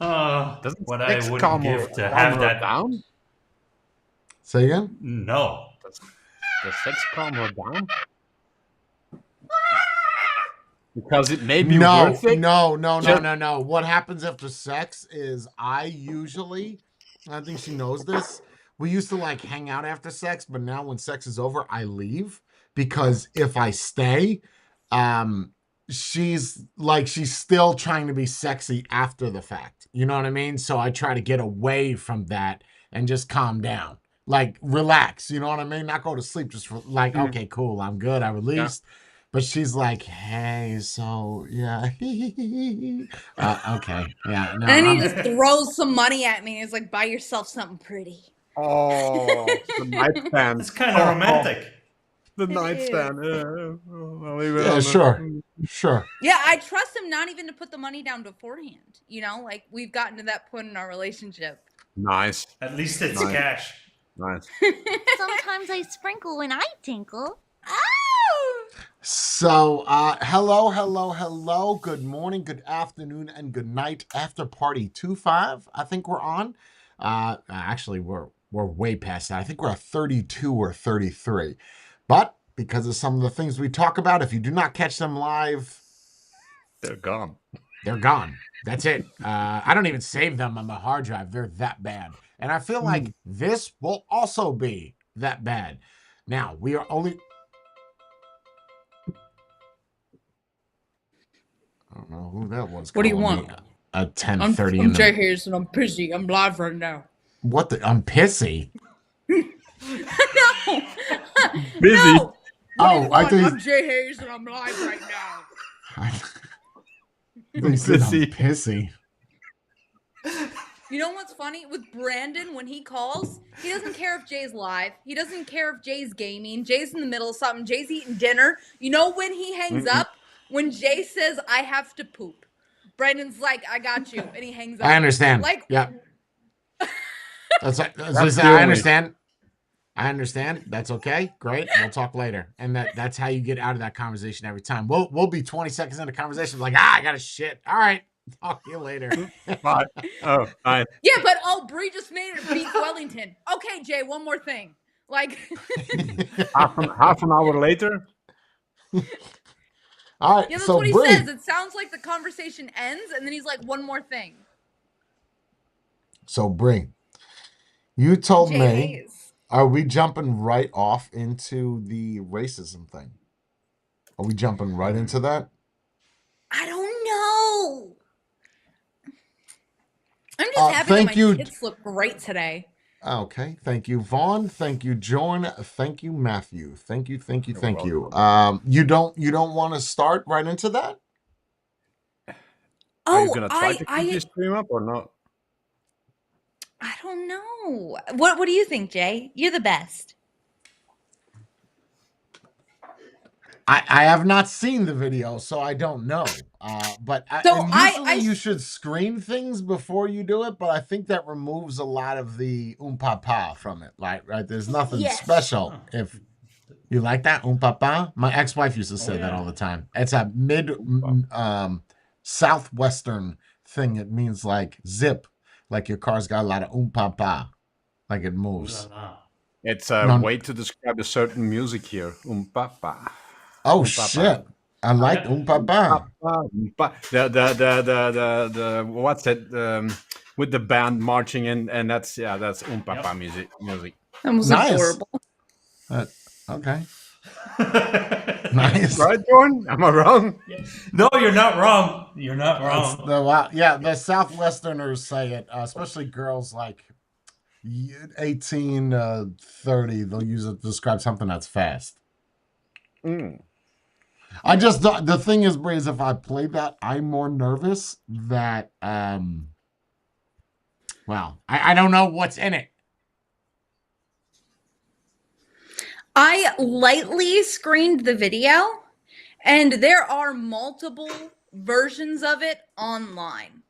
Doesn't What I sex would give to calm have her that. down? Say again? No. Does sex calm her down? Because it may be No, worth it. no, no, no, Just no, no. What happens after sex is I think she knows this. We used to like hang out after sex, but now when sex is over, I leave because if I stay, um, she's still trying to be sexy after the fact. You know what I mean? So I try to get away from that and just calm down. Like relax, you know what I mean? Not go to sleep, just like, mm, okay, cool, I'm good, I yeah. released. But she's like, hey, so yeah. Okay. Yeah. No, And then he I'm just throws some money at me and is like, buy yourself something pretty. Oh, the nightstand. It's kind of Oh, romantic. the It is. nightstand. Yeah, I'll leave it yeah, on the. sure. Sure. Yeah, I trust him not even to put the money down beforehand. You know, like we've gotten to that point in our relationship. Nice, At least it's nice, cash. nice. Sometimes I sprinkle when I tinkle. Oh! So, hello. Good morning, good afternoon, and good night. After party 25, I think we're on. Actually, we're way past that. I think we're at 32 or 33. But because of some of the things we talk about, if you do not catch them live, They're gone. they're gone. That's it. I don't even save them on the hard drive. They're that bad. And I feel like this will also be that bad. Now, we are only... I don't know who that was. What do you calling want? me At 10:30 I'm in the... Jay Hayes and I'm busy. I'm live right now. What the... I'm pissy. No! Busy. No! What do you Oh, I want? think... I'm Jay Hayes and I'm live right now. I thought you said I'm Pissy. pissy. You know what's funny? With Brandon, when he calls, he doesn't care if Jay's live. He doesn't care if Jay's gaming. Jay's in the middle of something. Jay's eating dinner. You know when he hangs up? When Jay says, I have to poop. Brandon's like, I got you. And he hangs up. I understand. Like, yeah. That's I the only- understand. I understand. That's okay. Great. We'll talk later. And that's how you get out of that conversation every time. We'll be 20 seconds into conversation like, I got to shit. All right. Talk to you later. Bye. Oh, nice. yeah, but Bree just made it beef Wellington. Okay, Jay, one more thing. Like, Half an hour later. All right. yeah, that's so what he Bree, says. It sounds like the conversation ends, and then he's like, one more thing. So Bree, you told Jay me, Hayes. are we jumping right off into the racism thing? Are we jumping right into that? I don't know. I'm just happy that thank my you. kids look great today. Okay. Thank you, Vaughn. Thank you, Jorn. Thank you, Matthew. Thank you. You don't want to start right into that? Are you Oh, gonna try to keep this stream up or not? I don't know. What do you think, Jay? You're the best. I have not seen the video, so I don't know. But usually you should screen things before you do it, but I think that removes a lot of the pa from it. Like, right? There's nothing special if you like that pa. My ex-wife used to say that all the time. It's a southwestern thing. It means like zip, like your car's got a lot of pa, like it moves. It's a way to describe a certain music here. Pa. Oh shit! I like pa. The what's that? With the band marching in, and that's pa music. That was adorable. Okay. Nice. Right, Jordan? Am I wrong? No, you're not wrong. You're not wrong. The Southwesterners say it, especially girls like 18, 30. They'll use it to describe something that's fast. I just the thing is, Bree, is if I play that, I'm more nervous that well, I don't know what's in it. I lightly screened the video, and there are multiple versions of it online.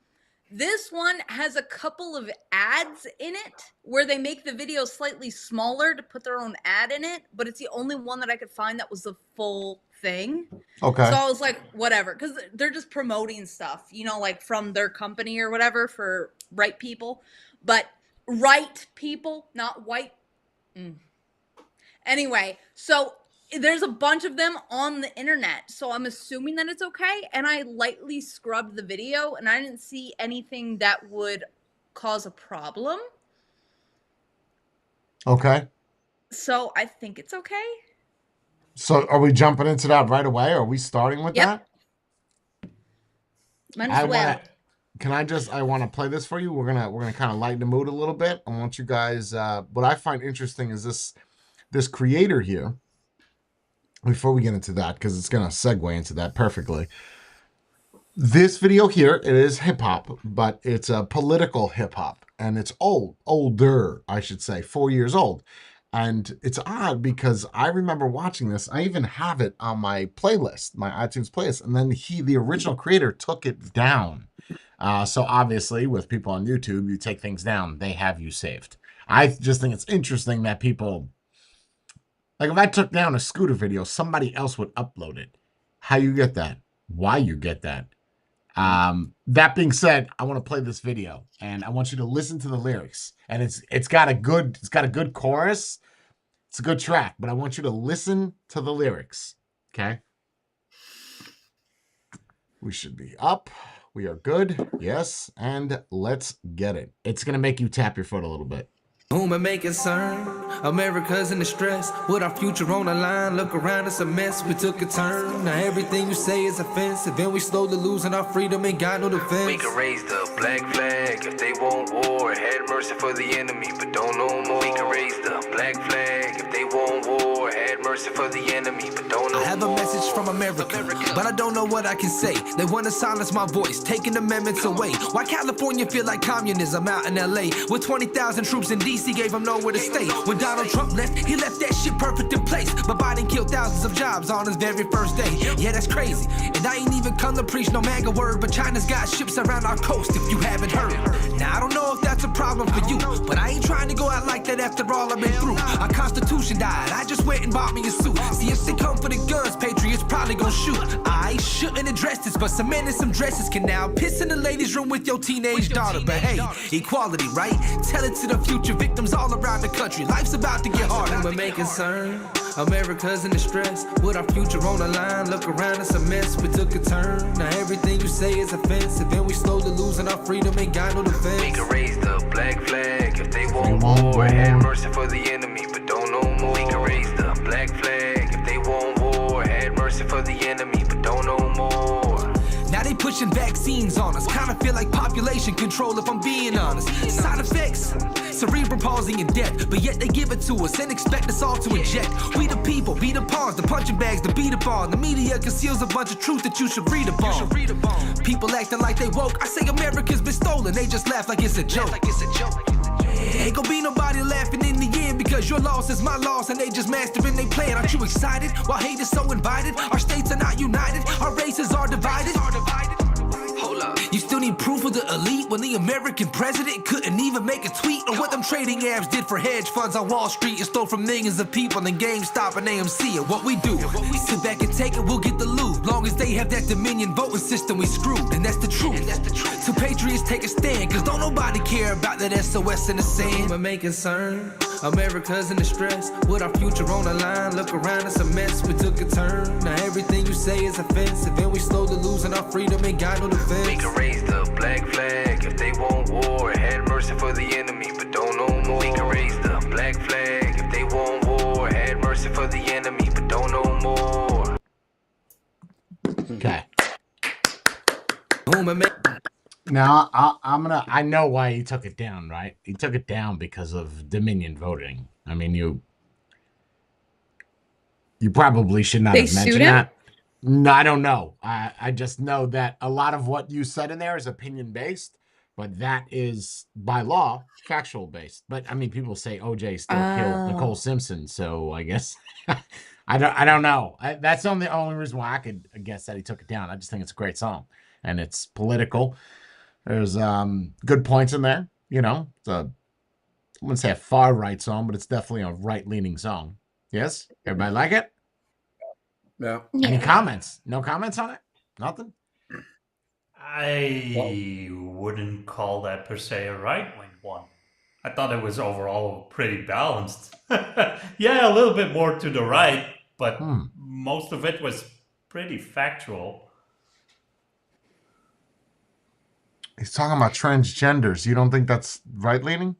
This one has a couple of ads in it where they make the video slightly smaller to put their own ad in it, but it's the only one that I could find that was the full thing. Okay. So I was like, whatever, because they're just promoting stuff, you know, like from their company or whatever for right people, but right people, not white. Anyway, so there's a bunch of them on the internet, so I'm assuming that it's okay. And I lightly scrubbed the video, and I didn't see anything that would cause a problem. Okay. So I think it's okay. So are we jumping into that right away? Are we starting with Yep. that? Might as well. I want to play this for you. We're gonna kind of lighten the mood a little bit. I want you guys. What I find interesting is this creator here. Before we get into that, because it's gonna segue into that perfectly. This video here, it is hip hop, but it's a political hip hop, and it's older, I should say, 4 years old. And it's odd because I remember watching this. I even have it on my playlist, my iTunes playlist. And then the original creator, took it down. So obviously, with people on YouTube, you take things down, they have you saved. I just think it's interesting that people, like if I took down a Scooter video, somebody else would upload it. How you get that? Why you get that? That being said, I want to play this video, and I want you to listen to the lyrics. And it's got a good chorus. It's a good track, but I want you to listen to the lyrics. Okay? We should be up. We are good. Yes, and let's get it. It's gonna make you tap your foot a little bit. Whom it may concern, America's in distress. With our future on the line, look around, it's a mess. We took a turn. Now everything you say is offensive, and we slowly losing our freedom. Ain't got no defense. We can raise the black flag if they want war. Had mercy for the enemy, but don't know more. We can raise the black flag if they want war. Had mercy for the enemy, but don't know more. I have a message from America, but I don't know what I can say. They want to silence my voice, taking amendments away. Why California feel like communism out in LA? With 20,000 troops in DC, gave them nowhere to stay. When Donald Trump left, he left that shit perfect in place. But Biden killed thousands of jobs on his very first day. Yeah, that's crazy. And I ain't even come to preach no MAGA word, but China's got ships around our coast, if you haven't heard. Now, I don't know if that's a problem for you, but I ain't trying to go out like that after all I've been through. Our Constitution died, I just went and bought me a suit. See, if they come for the guns, patriots probably gon' shoot. I shouldn't address this, but some men in some dresses can now piss in the ladies' room with your teenage daughter. But hey, equality, right? Tell it to the future victims all around the country. Life's about to get harder. But may concern, America's in distress. With our future on the line, look around, it's a mess. We took a turn. Now everything you say is offensive, and we slowly losing our freedom. Ain't got no defense. We can raise the black flag if they want war. Had mercy for the enemy, but don't know more. We can raise the black flag if they want war. Had mercy for the enemy, but don't know more. Now they pushing vaccines on us. Kinda feel like population control, if I'm being honest. Side effects, cerebral palsy and death, but yet they give it to us and expect us all to inject. We the people, be the pawns, the punching bags, the beat upon. The media conceals a bunch of truth that you should read upon. People acting like they woke. I say America's been stolen. They just laugh like it's a joke. Ain't gon' be nobody laughing in the end, because your loss is my loss and they just mastering they plan. Aren't you excited? While hate is so invited, our states are not united, our races are divided. Hold up. You still need proof of the elite when the American president couldn't even make a tweet on what them trading apps did for hedge funds on Wall Street and stole from millions of people in GameStop and AMC. And what we do, sit back and take it, we'll get the loot. Long as they have that Dominion voting system, we screwed, and that's the truth. So patriots take a stand, cause don't nobody care about that SOS in the sand. But may concern, America's in distress. With our future on the line, look around, it's a mess. We took a turn. Now everything you say is offensive, and we slowly losing our freedom. Ain't got no defense. We can raise the black flag if they want war. Had mercy for the enemy, but don't know more. We can raise the black flag if they want war. Had mercy for the enemy, but don't know more. Okay. Now I know why he took it down, right? He took it down because of Dominion voting. I mean, you probably should not have mentioned that. No, I don't know. I just know that a lot of what you said in there is opinion based, but that is by law factual based. But I mean, people say OJ still killed Nicole Simpson, so I guess I don't know. That's the only reason why I could guess that he took it down. I just think it's a great song and it's political. There's good points in there. You know, it's I wouldn't say a far right song, but it's definitely a right leaning song. Yes, everybody like it? Yeah. Any comments? No comments on it? Nothing? I wouldn't call that per se a right-wing one. I thought it was overall pretty balanced. Yeah, a little bit more to the right, but most of it was pretty factual. He's talking about transgenders. You don't think that's right-leaning?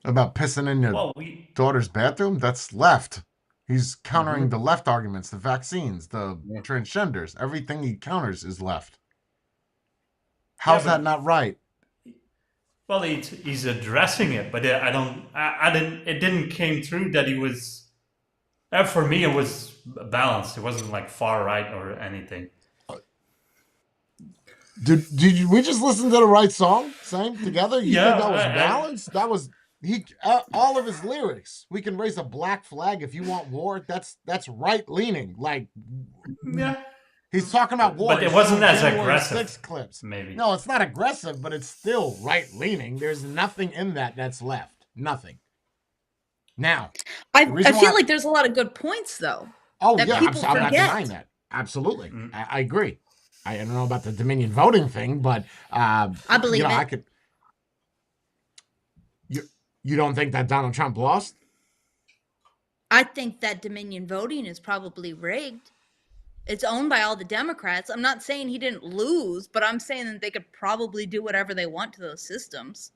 About pissing in your Well, daughter's bathroom? That's left. He's countering the left arguments, the vaccines, the transgenders. Everything he counters is left. How's that not right? well, he's addressing it, but I didn't. It didn't came through that he was. For me, it was balanced. It wasn't like far right or anything. Did we just listen to the right song sang together? You think that was balanced? That was all of his lyrics. We can raise a black flag if you want war. That's right leaning. Like Yeah. he's talking about war. But it wasn't as January aggressive. 6 clips. Maybe. No, it's not aggressive, but it's still right leaning. There's nothing in that's left. Nothing. Now, I feel like there's a lot of good points though. oh that yeah, people I'm not forget. denying that. Absolutely, I agree. I don't know about the Dominion voting thing, but I believe it. I could. You don't think that Donald Trump lost? I think that Dominion voting is probably rigged. It's owned by all the Democrats. I'm not saying he didn't lose, but I'm saying that they could probably do whatever they want to those systems.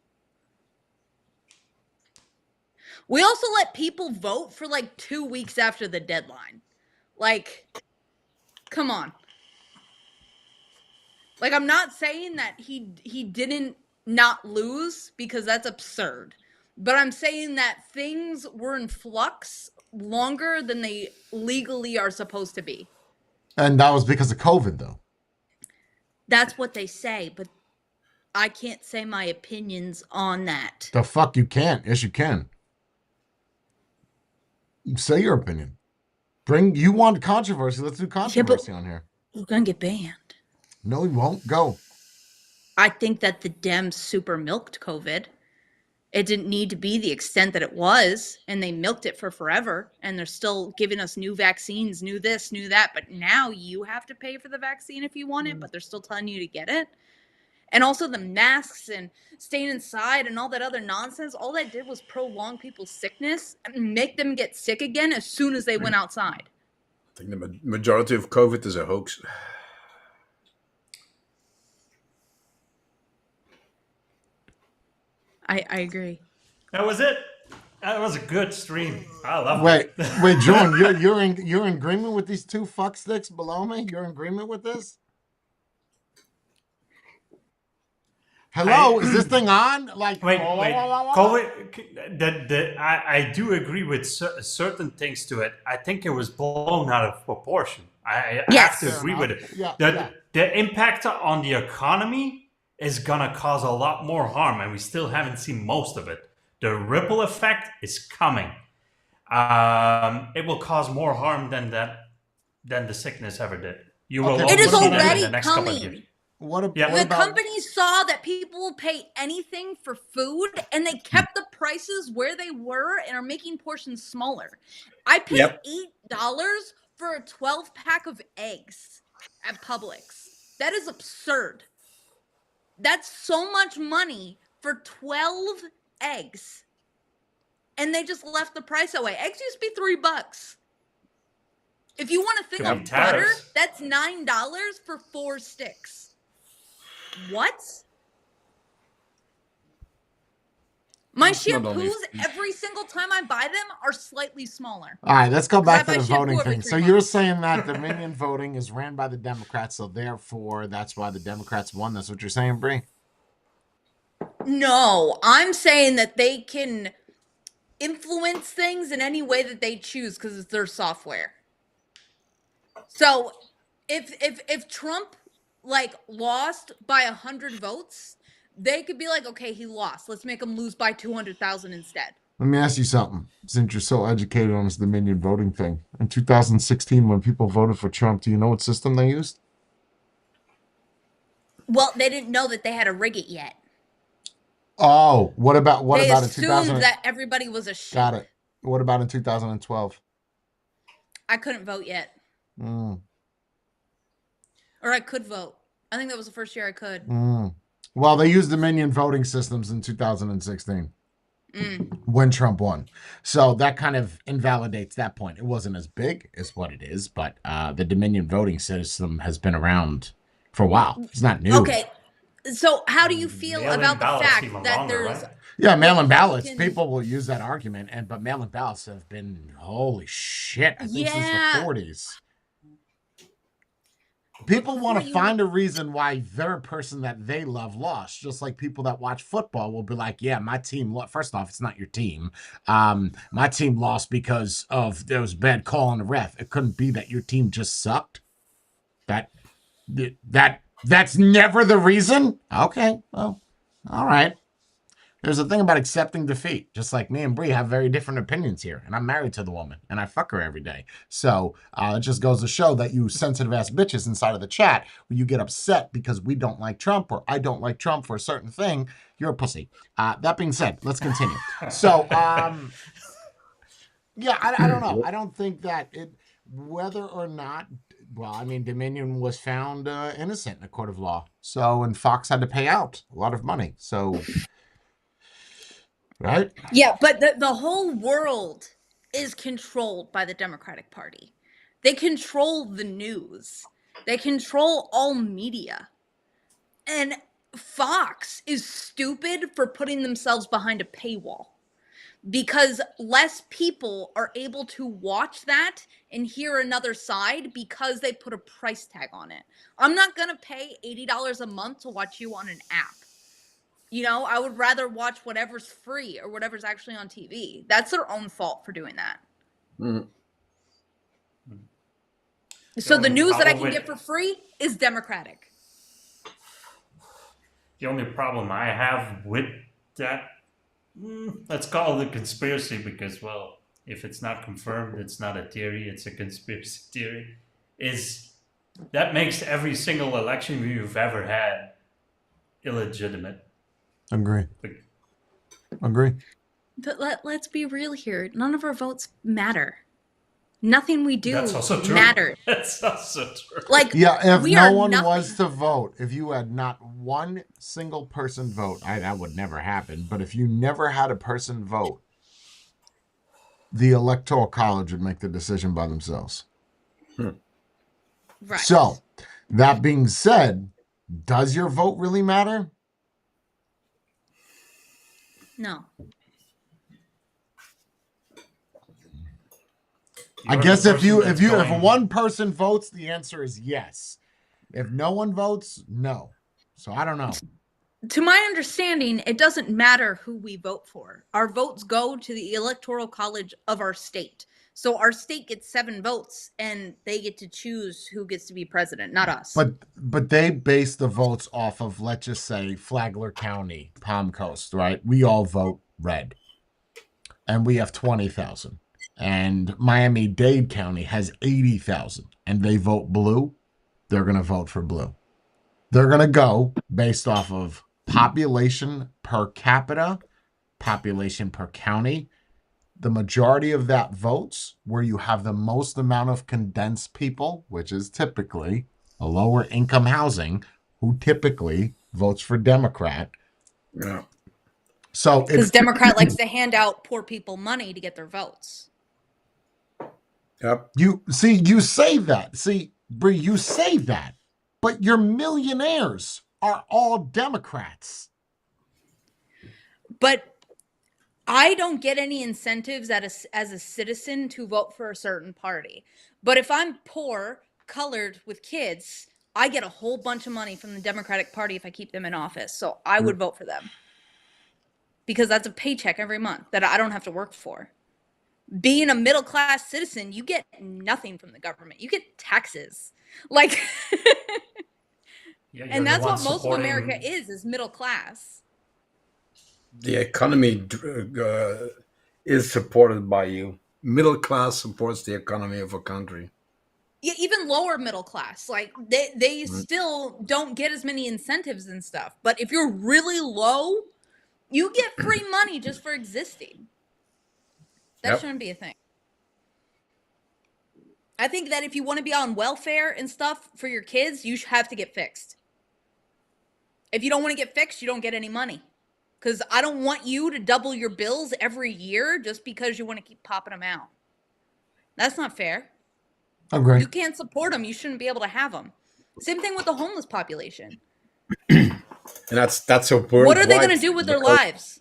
We also let people vote for like 2 weeks after the deadline. Like, come on. Like, I'm not saying that he didn't not lose, because that's absurd. But I'm saying that things were in flux longer than they legally are supposed to be. And that was because of COVID, though. That's what they say, but I can't say my opinions on that. The fuck you can't. Yes, you can. Say your opinion. You want controversy. Let's do controversy on here. We're going to get banned. No, we won't. Go. I think that the Dems super milked COVID. It didn't need to be the extent that it was, and they milked it for forever, and they're still giving us new vaccines, new this, new that, but now you have to pay for the vaccine if you want it, but they're still telling you to get it. And also the masks and staying inside and all that other nonsense, all that did was prolong people's sickness and make them get sick again as soon as they went outside. I think the majority of COVID is a hoax. I agree. That was it. That was a good stream. I love it. Wait, Jordan, you're in agreement with these two fuck sticks below me? You're in agreement with this? Hello, is this thing on? Like, wait. COVID. I do agree with certain things to it. I think it was blown out of proportion. I have to agree with it. The impact on the economy is gonna cause a lot more harm, and we still haven't seen most of it. The ripple effect is coming. It will cause more harm than the sickness ever did. You will. It is see that in already the next couple of coming. years. The companies saw that people will pay anything for food, and they kept the prices where they were and are making portions smaller. I paid $8 for a 12-pack of eggs at Publix. That is absurd. That's so much money for 12 eggs. And they just left the price that way. Eggs used to be $3. If you want to think of butter, that's $9 for 4 sticks. What? My shampoos, every single time I buy them, are slightly smaller. All right, let's go back to the voting thing. So you're saying that Dominion voting is ran by the Democrats, so therefore that's why the Democrats won. That's what you're saying, Bree? No, I'm saying that they can influence things in any way that they choose because it's their software. So if Trump lost by 100 votes, they could be like, okay, he lost. Let's make him lose by 200,000 instead. Let me ask you something, since you're so educated on this Dominion voting thing. In 2016, when people voted for Trump, do you know what system they used? Well, they didn't know that they had to rig it yet. Oh, what about in 2000? That everybody was a sheep. Got it. What about in 2012? I couldn't vote yet. Mm. Or I could vote. I think that was the first year I could. Well, they used Dominion voting systems in 2016 when Trump won. So that kind of invalidates that point. It wasn't as big as what it is, but the Dominion voting system has been around for a while. It's not new. Okay. So how do you feel about the fact that there's... Right? Yeah, mail-in ballots. People will use that argument, but mail-in ballots have been, holy shit, I think since the 40s. People want to find a reason why their person that they love lost. Just like people that watch football will be like, yeah, my team lost. First off, it's not your team. My team lost because of there was a bad call on the ref. It couldn't be that your team just sucked. That's never the reason? Okay, well, all right. There's a thing about accepting defeat. Just like me and Bree have very different opinions here. And I'm married to the woman. And I fuck her every day. So it just goes to show that you sensitive-ass bitches inside of the chat, when you get upset because we don't like Trump or I don't like Trump for a certain thing, you're a pussy. That being said, let's continue. So, yeah, I don't know. I don't think that whether or not... Well, I mean, Dominion was found innocent in a court of law. So, and Fox had to pay out a lot of money. So... Right? Yeah, but the whole world is controlled by the Democratic Party. They control the news. They control all media. And Fox is stupid for putting themselves behind a paywall. Because less people are able to watch that and hear another side because they put a price tag on it. I'm not going to pay $80 a month to watch you on an app. You know, I would rather watch whatever's free or whatever's actually on TV. That's their own fault for doing that. So the news that I can get for free is Democratic. The only problem I have with that, let's call it a conspiracy because, well, if it's not confirmed, it's not a theory, it's a conspiracy theory, is that makes every single election you've ever had illegitimate. Agree. But let's be real here. None of our votes matter. Nothing we do matters. That's also true. Like, yeah, if no one was to vote, if you had not one single person vote, that would never happen. But if you never had a person vote, the Electoral College would make the decision by themselves. Right. So, that being said, does your vote really matter? No. I guess if one person votes, the answer is yes. If no one votes, no. So I don't know. To my understanding, it doesn't matter who we vote for. Our votes go to the Electoral College of our state. So our state gets 7 votes, and they get to choose who gets to be president, not us. But they base the votes off of, let's just say, Flagler County, Palm Coast, right? We all vote red. And we have 20,000. And Miami-Dade County has 80,000. And they vote blue. They're going to vote for blue. They're going to go based off of population per capita, population per county. The majority of that votes where you have the most amount of condensed people, which is typically a lower income housing, who typically votes for Democrat. Yeah. So because Democrat likes to hand out poor people money to get their votes. Yep. You say that. See, Bree, you say that, but your millionaires are all Democrats. But I don't get any incentives as a citizen to vote for a certain party. But if I'm poor, colored, with kids, I get a whole bunch of money from the Democratic Party if I keep them in office. So I would vote for them. Because that's a paycheck every month that I don't have to work for. Being a middle-class citizen, you get nothing from the government. You get taxes. Like, and that's what most of America is middle class. The economy is supported by you. Middle class supports the economy of a country. Yeah, even lower middle class, like they still don't get as many incentives and stuff. But if you're really low, you get free money just for existing. That shouldn't be a thing. I think that if you want to be on welfare and stuff for your kids, you have to get fixed. If you don't want to get fixed, you don't get any money. Because I don't want you to double your bills every year just because you want to keep popping them out. That's not fair. Agree. You can't support them. You shouldn't be able to have them. Same thing with the homeless population. And that's a worldwide. What are they going to do with their lives?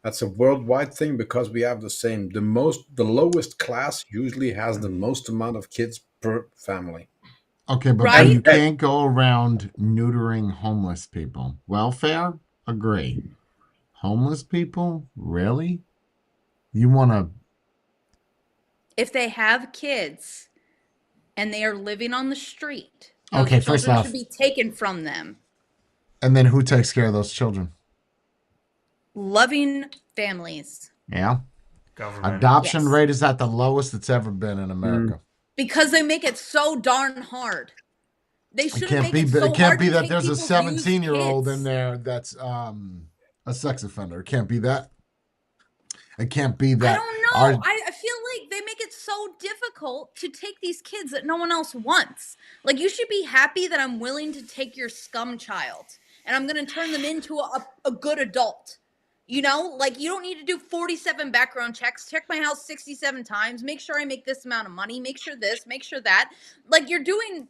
That's a worldwide thing because we have the same. The lowest class usually has the most amount of kids per family. Okay, but Right? you can't go around neutering homeless people. Welfare? Agree. Homeless people? Really? You want to... If they have kids and they are living on the street, those Okay, first children off, should be taken from them. and then who takes care of those children? Loving families. Yeah. Government. Adoption Yes. rate is at the lowest it's ever been in America. Because they make it so darn hard. They It shouldn't can't make be. it so It can't hard be to that take there's a people's 17-year-old used in kids. there that's a sex offender. It can't be that. It can't be I that. don't know. I feel like they make it so difficult to take these kids that no one else wants. Like, you should be happy that I'm willing to take your scum child and I'm going to turn them into a good adult. You know, like, you don't need to do 47 background checks, check my house 67 times, make sure I make this amount of money, make sure this, make sure that. Like, you're doing,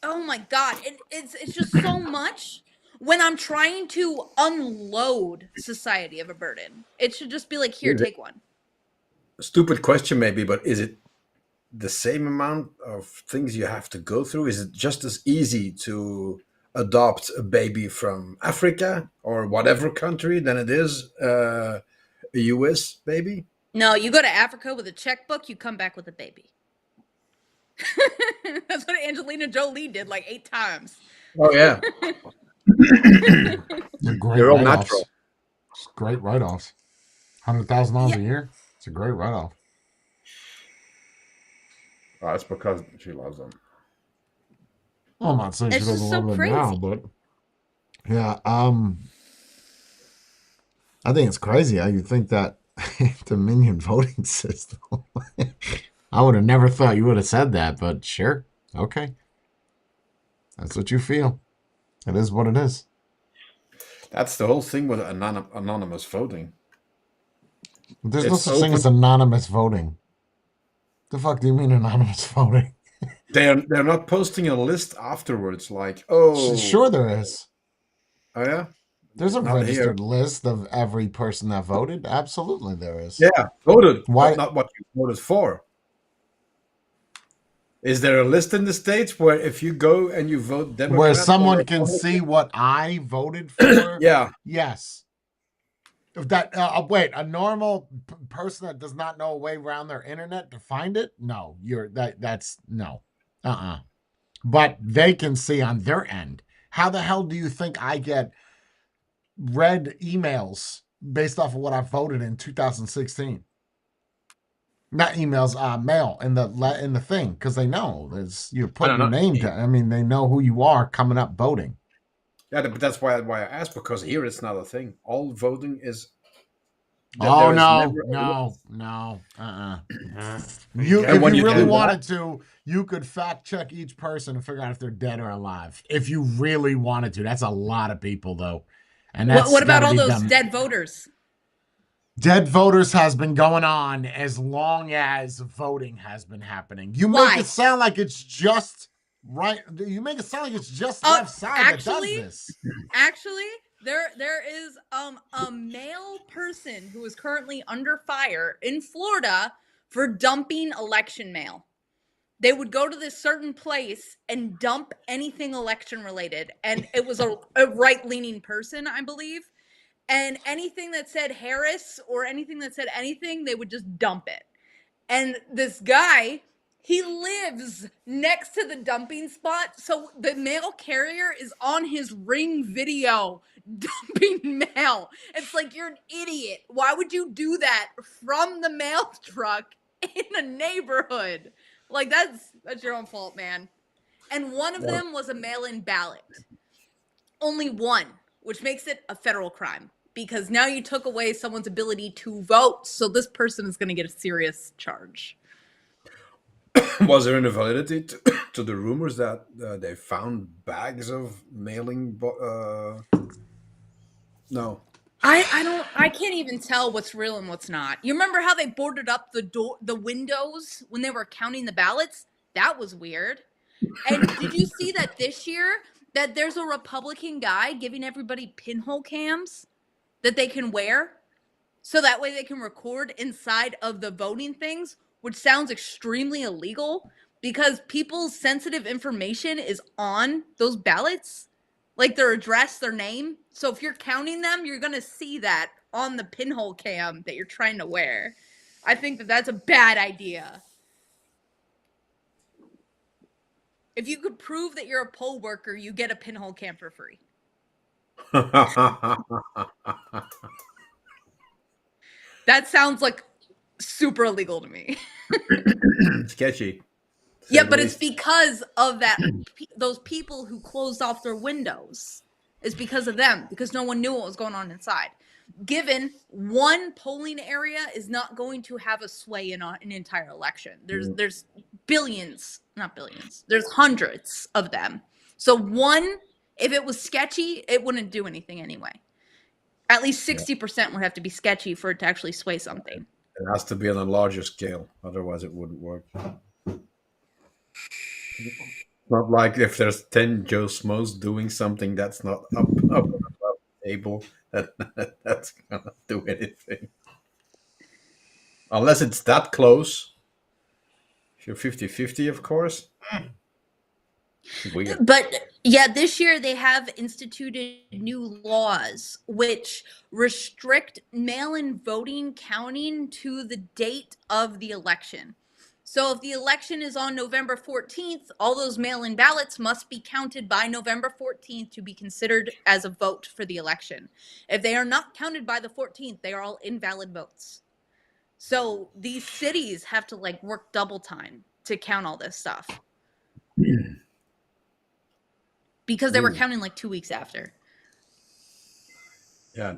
oh my God, it's just so much when I'm trying to unload society of a burden. It should just be like, here, take one. Stupid question, maybe, but is it the same amount of things you have to go through? Is it just as easy to adopt a baby from Africa or whatever country than it is a US baby? No, you go to Africa with a checkbook, you come back with a baby. That's what Angelina Jolie did like 8 times. Oh yeah, They're great they're all write-offs. natural. It's great write-offs. $100,000 a year. It's a great write-off. Oh, that's because she loves them. Well, I'm not saying she It's doesn't just so love them now, crazy. but yeah. I think it's crazy how you think that Dominion voting system. I would have never thought you would have said that, but sure. Okay. That's what you feel. It is what it is. That's the whole thing with anonymous voting. There's no It's such thing as anonymous voting. The fuck do you mean anonymous voting? They're not posting a list afterwards, like, oh, Sure there is. oh yeah, There's a Not registered list of every person that voted. Absolutely there is. yeah, voted, Why- but not what you voted for. Is there a list in the States where if you go and you vote Democrat, Where or someone can Republican- see what I voted for? Yeah, Yes. If that wait, a normal person that does not know a way around their internet to find it? No, that's no. But they can see on their end. How the hell do you think I get read emails based off of what I voted in 2016? Not emails, mail in the thing, because they know you're putting your name down. I mean, they know who you are coming up voting. yeah, but that's why I asked, because here it's not a thing. All voting is. Oh there is no, never a no, list. no, Yeah. You, And if when you you really do that- wanted to, you could fact check each person and figure out if they're dead or alive. If you really wanted to, that's a lot of people though. And that's What about gotta all be those done. dead voters? Dead voters has been going on as long as voting has been happening. You Why? make it sound like it's just right. You make it sound like it's just left side actually- that does this. Actually, there is a male person who is currently under fire in Florida for dumping election mail. They would go to this certain place and dump anything election related, and it was a right-leaning person, I believe. And anything that said Harris or anything that said anything, they would just dump it. And this guy, he lives next to the dumping spot. So the mail carrier is on his Ring video dumping mail. It's like, you're an idiot. Why would you do that from the mail truck in a neighborhood? Like, that's your own fault, man. And one of them was a mail-in ballot. Only one, which makes it a federal crime. Because now you took away someone's ability to vote. So this person is going to get a serious charge. Was there any validity to the rumors that they found bags of mailing? No. I can't even tell what's real and what's not. You remember how they boarded up the windows when they were counting the ballots? That was weird. And did you see that this year that there's a Republican guy giving everybody pinhole cams that they can wear? So that way they can record inside of the voting things, which sounds extremely illegal because people's sensitive information is on those ballots, like their address, their name. So if you're counting them, you're going to see that on the pinhole cam that you're trying to wear. I think that that's a bad idea. If you could prove that you're a poll worker, you get a pinhole cam for free. That sounds like super illegal to me. Sketchy. Yeah, but it's because of that. Those people who closed off their windows. It's because of them, because no one knew what was going on inside. Given one polling area is not going to have a sway in an entire election. There's billions, not billions. There's hundreds of them. So one, if it was sketchy, it wouldn't do anything anyway. At least 60% would have to be sketchy for it to actually sway something. It has to be on a larger scale, otherwise it wouldn't work. Not like if there's 10 Joe Schmoes doing something that's not up above the table, that's gonna do anything. Unless it's that close. If you're 50-50, of course. Weird. But yeah, this year they have instituted new laws which restrict mail-in voting counting to the date of the election. So if the election is on November 14th, all those mail-in ballots must be counted by November 14th to be considered as a vote for the election. If they are not counted by the 14th, they are all invalid votes. So these cities have to like work double time to count all this stuff. Because they were counting like 2 weeks after. Yeah,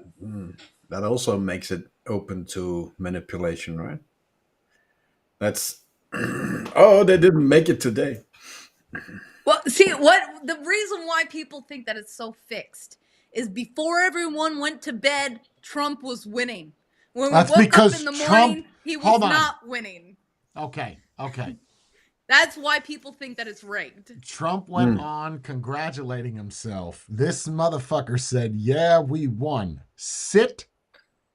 that also makes it open to manipulation, right? That's oh, they didn't make it today. Well, see, what the reason why people think that it's so fixed is before everyone went to bed, Trump was winning. When That's we woke up because in the Trump, morning, he was not winning. Okay. That's why people think that it's rigged. Trump went on congratulating himself. This motherfucker said, "Yeah, we won. Sit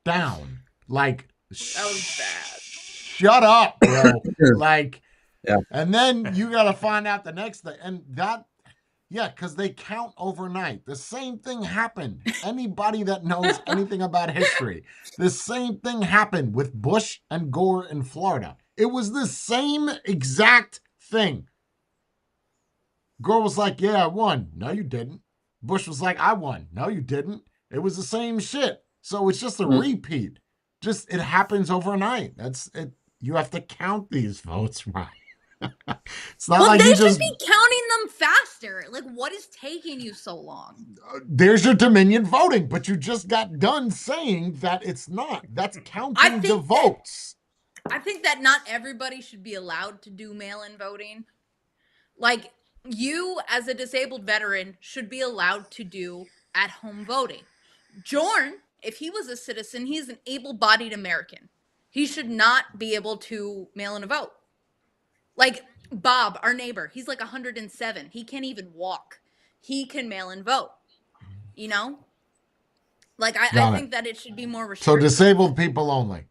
down." Like, that was bad. Shut up, bro. Like, yeah. And then you got to find out the next thing. And that, yeah, because they count overnight. The same thing happened. Anybody that knows anything about history, the same thing happened with Bush and Gore in Florida. It was the same exact thing. Gore was like, "Yeah, I won." No, you didn't. Bush was like, "I won." No, you didn't. It was the same shit. So it's just a repeat. Just it happens overnight. That's it. You have to count these votes right. It's not like they you should just be counting them faster. Like, what is taking you so long? There's your Dominion voting, but you just got done saying that it's not. That's counting the votes. I think that not everybody should be allowed to do mail-in voting. Like, you as a disabled veteran should be allowed to do at-home voting. Jorn, if he was a citizen, he's an able-bodied American. He should not be able to mail in a vote. Like Bob, our neighbor, he's like 107. He can't even walk. He can mail in vote. You know? Like, I think that it should be more restricted. So disabled people only.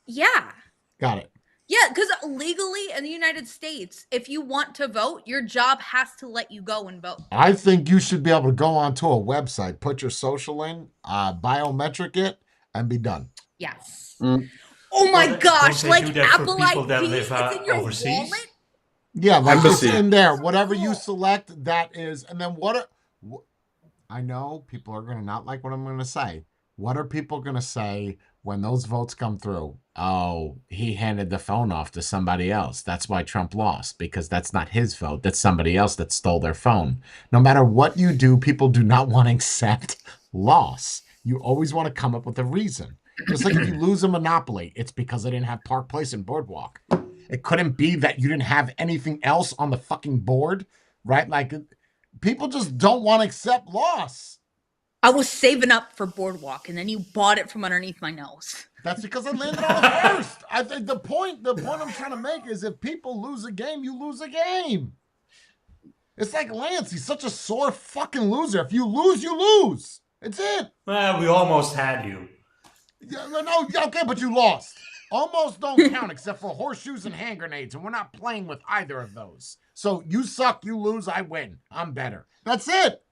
Yeah. Got it. Yeah, because legally in the United States, if you want to vote, your job has to let you go and vote. I think you should be able to go onto a website, put your social in, biometric it, and be done. Yes. Oh my gosh! Like Apple ID, that live, it's in your overseas? wallet. Yeah, like it's in there. Whatever you select, that is. And then I know people are going to not like what I'm going to say. What are people going to say when those votes come through? Oh, he handed the phone off to somebody else. That's why Trump lost, because that's not his vote. That's somebody else that stole their phone. No matter what you do, people do not want to accept loss. You always want to come up with a reason. Just like if you lose a Monopoly, it's because I didn't have Park Place and Boardwalk. It couldn't be that you didn't have anything else on the fucking board, right? Like, people just don't want to accept loss. I was saving up for Boardwalk, and then you bought it from underneath my nose. That's because I landed on it first. I think the point I'm trying to make is if people lose a game, you lose a game. It's like Lance. He's such a sore fucking loser. If you lose, you lose. It's it. Well, we almost had you. Yeah, no, okay, but you lost. Almost don't count except for horseshoes and hand grenades, and we're not playing with either of those. So you suck, you lose, I win. I'm better. That's it.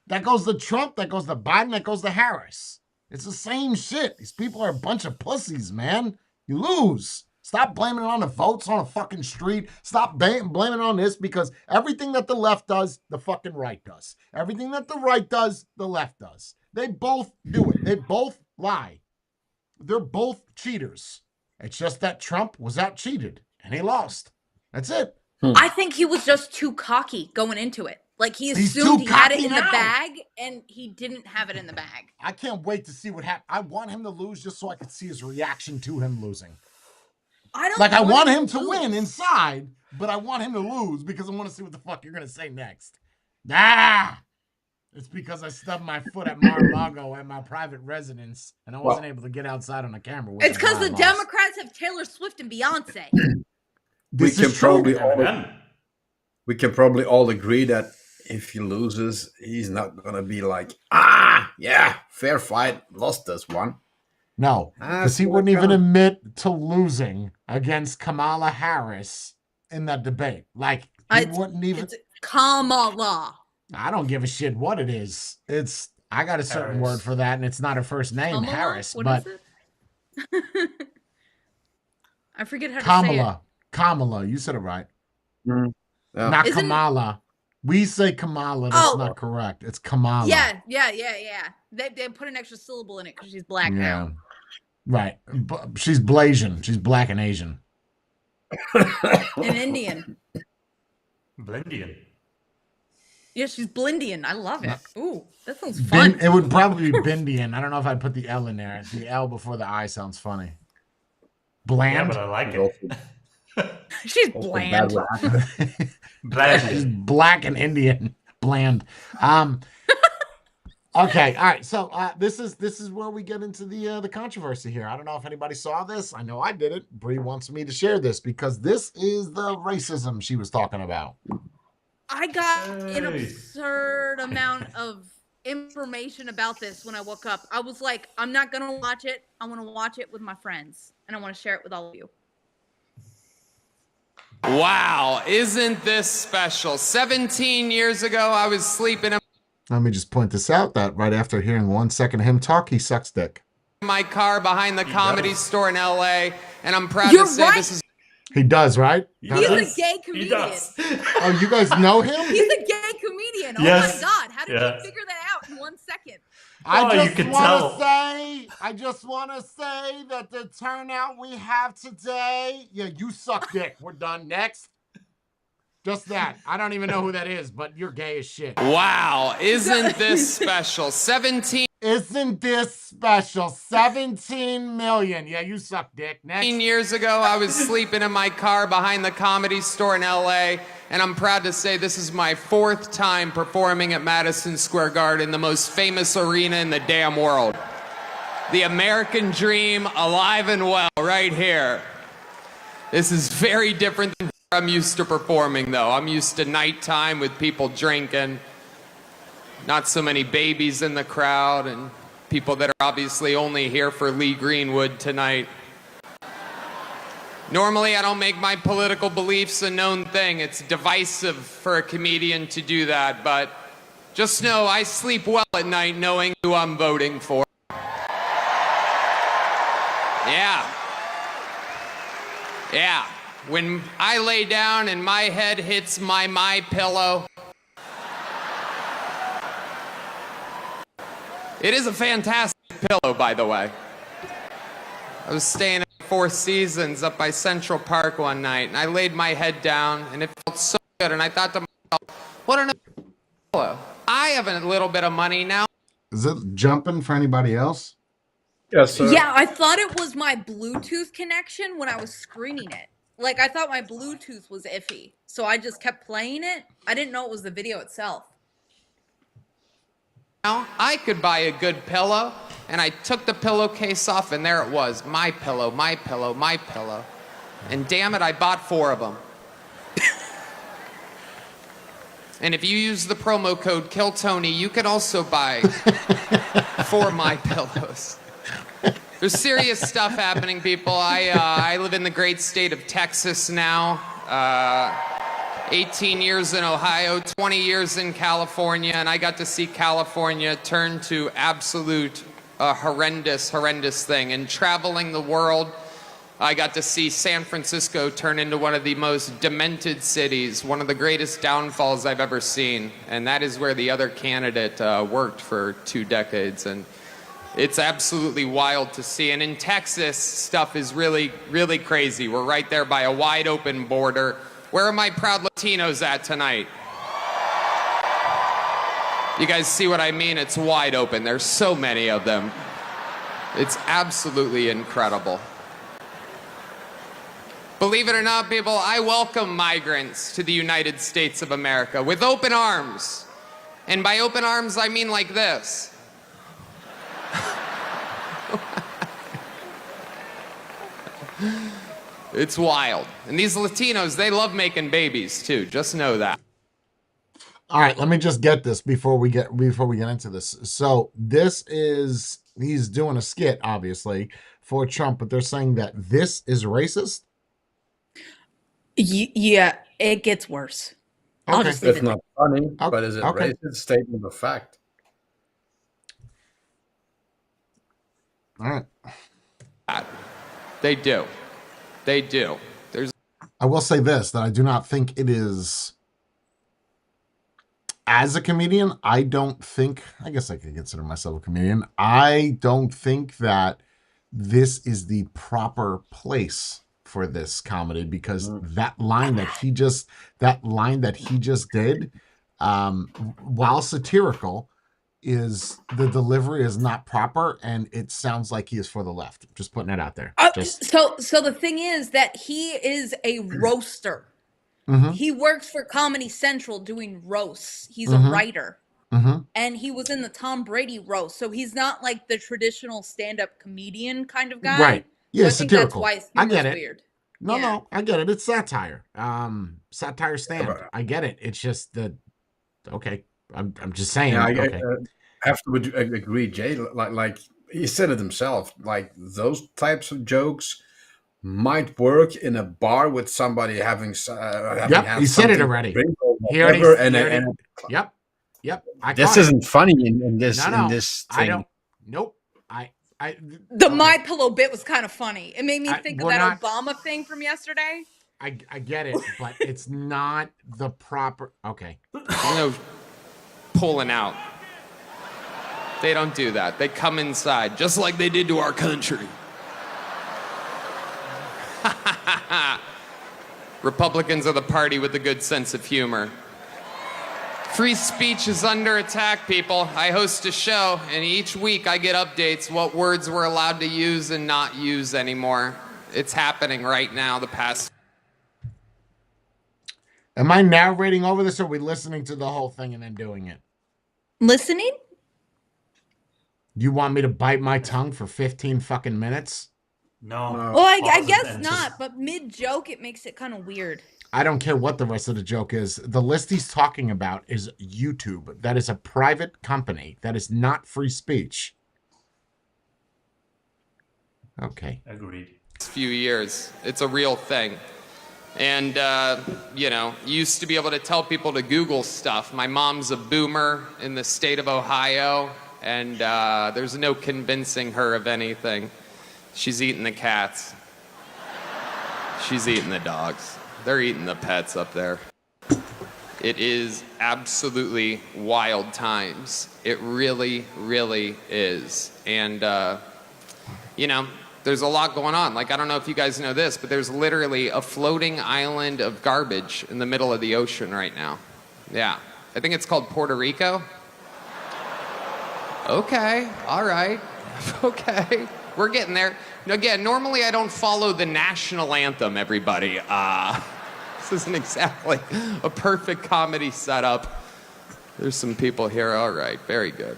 That goes to Trump, that goes to Biden, that goes to Harris. It's the same shit. These people are a bunch of pussies, man. You lose. Stop blaming it on the votes on a fucking street. Stop blaming it on this, because everything that the left does, the fucking right does. Everything that the right does, the left does. They both do it. They both lie. They're both cheaters. It's just that Trump was out cheated and he lost. That's it. I think he was just too cocky going into it. Like, he assumed he had it in the bag, and he didn't have it in the bag. I can't wait to see what happens. I want him to lose just so I can see his reaction to him losing. I want him to win inside, but I want him to lose because I want to see what the fuck you're going to say next. It's because I stubbed my foot at Mar-a-Lago at my private residence, and I wasn't able to get outside on the camera. It's because the Democrats have Taylor Swift and Beyonce. We can probably all agree that if he loses, he's not gonna be like, yeah, fair fight, lost this one. No, because he wouldn't even admit to losing against Kamala Harris in that debate. Like, he wouldn't even. It's Kamala. I don't give a shit what it is. I got a certain word for that, and it's not her first name, Kamala? Harris. What is it? I forget how to say it. Kamala, you said it right. Mm. Yeah. Not Kamala. We say Kamala. That's not correct. It's Kamala. Yeah. They put an extra syllable in it because she's black now. Right. She's Blasian. She's black and Asian. And Indian. Blendian. Yeah, she's Blindian. I love it. Ooh, that sounds fun. It would probably be Bindian. I don't know if I'd put the L in there. The L before the I sounds funny. Bland. Yeah, but I like it. She's bland. Bland. She's black and Indian. Bland. Okay, all right. So this is where we get into the controversy here. I don't know if anybody saw this. I know I did it. Bree wants me to share this because this is the racism she was talking about. I got an absurd amount of information about this when I woke up. I was like, I'm not going to watch it. I want to watch it with my friends, and I want to share it with all of you. Wow, isn't this special? 17 years ago, I was sleeping in Let me just point this out, that right after hearing 1 second of him talk, he sucks dick. My car behind the Comedy Store in LA, and I'm proud to say this is... He does, right? He's a gay comedian. Oh, you guys know him? He's a gay comedian. Oh my God. How did you figure that out in 1 second? I just want to say that the turnout we have today, you suck dick. We're done. Next. Just that. I don't even know who that is, but you're gay as shit. Wow, isn't this special? 17 Isn't this special? 17 million. Yeah, you suck dick. Next. years ago, I was sleeping in my car behind the Comedy Store in LA, and I'm proud to say this is my 4th time performing at Madison Square Garden, the most famous arena in the damn world. The American dream alive and well right here. This is very different than I'm used to performing, though. I'm used to nighttime with people drinking, not so many babies in the crowd, and people that are obviously only here for Lee Greenwood tonight. Normally, I don't make my political beliefs a known thing. It's divisive for a comedian to do that, but just know I sleep well at night knowing who I'm voting for. Yeah. When I lay down and my head hits my pillow, it is a fantastic pillow, by the way. I was staying at Four Seasons up by Central Park one night, and I laid my head down, and it felt so good, and I thought to myself, what a nice pillow. I have a little bit of money now. Is it jumping for anybody else? Yes, sir. Yeah, I thought it was my Bluetooth connection when I was screening it. Like, I thought my Bluetooth was iffy, so I just kept playing it. I didn't know it was the video itself. Now, I could buy a good pillow, and I took the pillowcase off, and there it was. My pillow, my pillow, my pillow. And damn it, I bought 4 of them. And if you use the promo code KillTony, you can also buy 4 My Pillows. There's serious stuff happening, people. I live in the great state of Texas now. 18 years in Ohio, 20 years in California, and I got to see California turn to absolute horrendous thing. And traveling the world, I got to see San Francisco turn into one of the most demented cities, one of the greatest downfalls I've ever seen. And that is where the other candidate worked for 2 decades. And it's absolutely wild to see. And in Texas, stuff is really, really crazy. We're right there by a wide open border. Where are my proud Latinos at tonight? You guys see what I mean? It's wide open. There's so many of them. It's absolutely incredible. Believe it or not, people, I welcome migrants to the United States of America with open arms. And by open arms, I mean like this. It's wild. And these Latinos, they love making babies too. Just know that. All right, let me just get this before we get into this. So he's doing a skit, obviously, for Trump, but they're saying that this is racist. Yeah, it gets worse. Okay. I'll just leave It's not funny, but is it racist? Statement of fact. All right. They do. They do. I will say this, that I do not think it is, as a comedian, I guess I could consider myself a comedian. I don't think that this is the proper place for this comedy, because that line that he just did, while satirical, is the delivery is not proper, and it sounds like he is for the left. Just putting it out there. So the thing is that he is a roaster. Mm-hmm. He works for Comedy Central doing roasts. He's a writer. Mm-hmm. And he was in the Tom Brady roast. So he's not like the traditional stand-up comedian kind of guy. Right. Yeah, so satirical. I think that's I why get it. weird. No, I get it. It's satire. Satire stand. I get it. It's just that, okay. I'm just saying. Yeah, okay. I have to agree, Jay. Like he said it himself. Like those types of jokes might work in a bar with somebody having he said it already. Yep. This isn't funny in this thing. I don't. Nope. The My Pillow bit was kind of funny. It made me think of that Obama thing from yesterday. I get it, but it's not the proper. Okay. Pulling out. They don't do that. They come inside, just like they did to our country. Republicans are the party with a good sense of humor. Free speech is under attack, people. I host a show, and each week I get updates what words we're allowed to use and not use anymore. It's happening right now, the past. Am I narrating over this, or are we listening to the whole thing and then doing it? Listening? You want me to bite my tongue for 15 fucking minutes? No. Well, I guess not, but mid-joke, it makes it kind of weird. I don't care what the rest of the joke is. The list he's talking about is YouTube. That is a private company. That is not free speech. Okay. Agreed. Few years. It's a real thing. And, you used to be able to tell people to Google stuff. My mom's a boomer in the state of Ohio, and there's no convincing her of anything. She's eating the cats. She's eating the dogs. They're eating the pets up there. It is absolutely wild times. It really, really is. And, there's a lot going on. Like, I don't know if you guys know this, but there's literally a floating island of garbage in the middle of the ocean right now. Yeah. I think it's called Puerto Rico. Okay. All right. Okay. We're getting there. Again, normally I don't follow the national anthem, everybody. This isn't exactly a perfect comedy setup. There's some people here. All right, very good.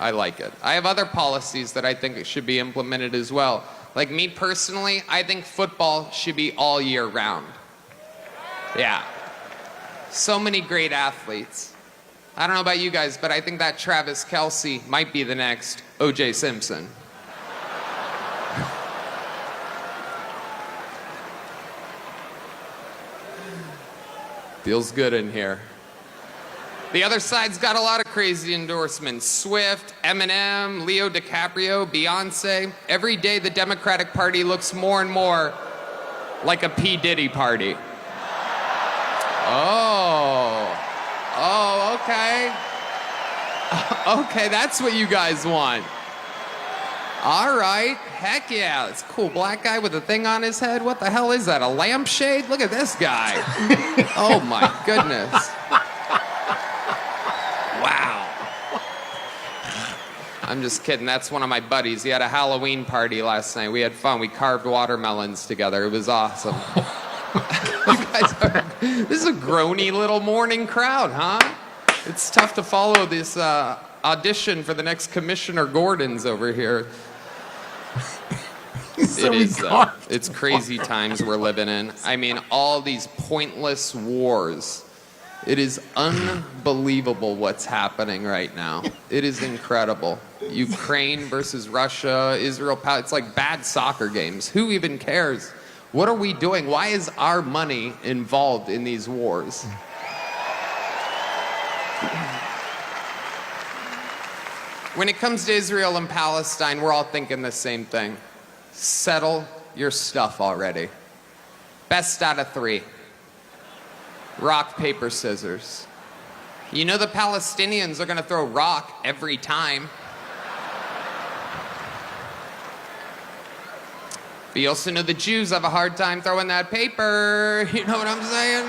I like it. I have other policies that I think should be implemented as well. Like me personally, I think football should be all year round. Yeah. So many great athletes. I don't know about you guys, but I think that Travis Kelce might be the next O.J. Simpson. Feels good in here. The other side's got a lot of crazy endorsements. Swift, Eminem, Leo DiCaprio, Beyonce. Every day the Democratic Party looks more and more like a P. Diddy party. Oh, okay. Okay, that's what you guys want. All right, heck yeah, it's cool. Black guy with a thing on his head. What the hell is that, a lampshade? Look at this guy. Oh my goodness. Wow. I'm just kidding, that's one of my buddies. He had a Halloween party last night. We had fun, we carved watermelons together. It was awesome. You guys are, this is a groany little morning crowd, huh? It's tough to follow this audition for the next Commissioner Gordon's over here. So it is, it's crazy times we're living in. I mean, all these pointless wars. It is unbelievable what's happening right now. It is incredible. Ukraine versus Russia, Israel, it's like bad soccer games. Who even cares? What are we doing? Why is our money involved in these wars? When it comes to Israel and Palestine, we're all thinking the same thing. Settle your stuff already. Best out of 3. Rock, paper, scissors. You know the Palestinians are gonna throw rock every time. But you also know the Jews have a hard time throwing that paper. You know what I'm saying?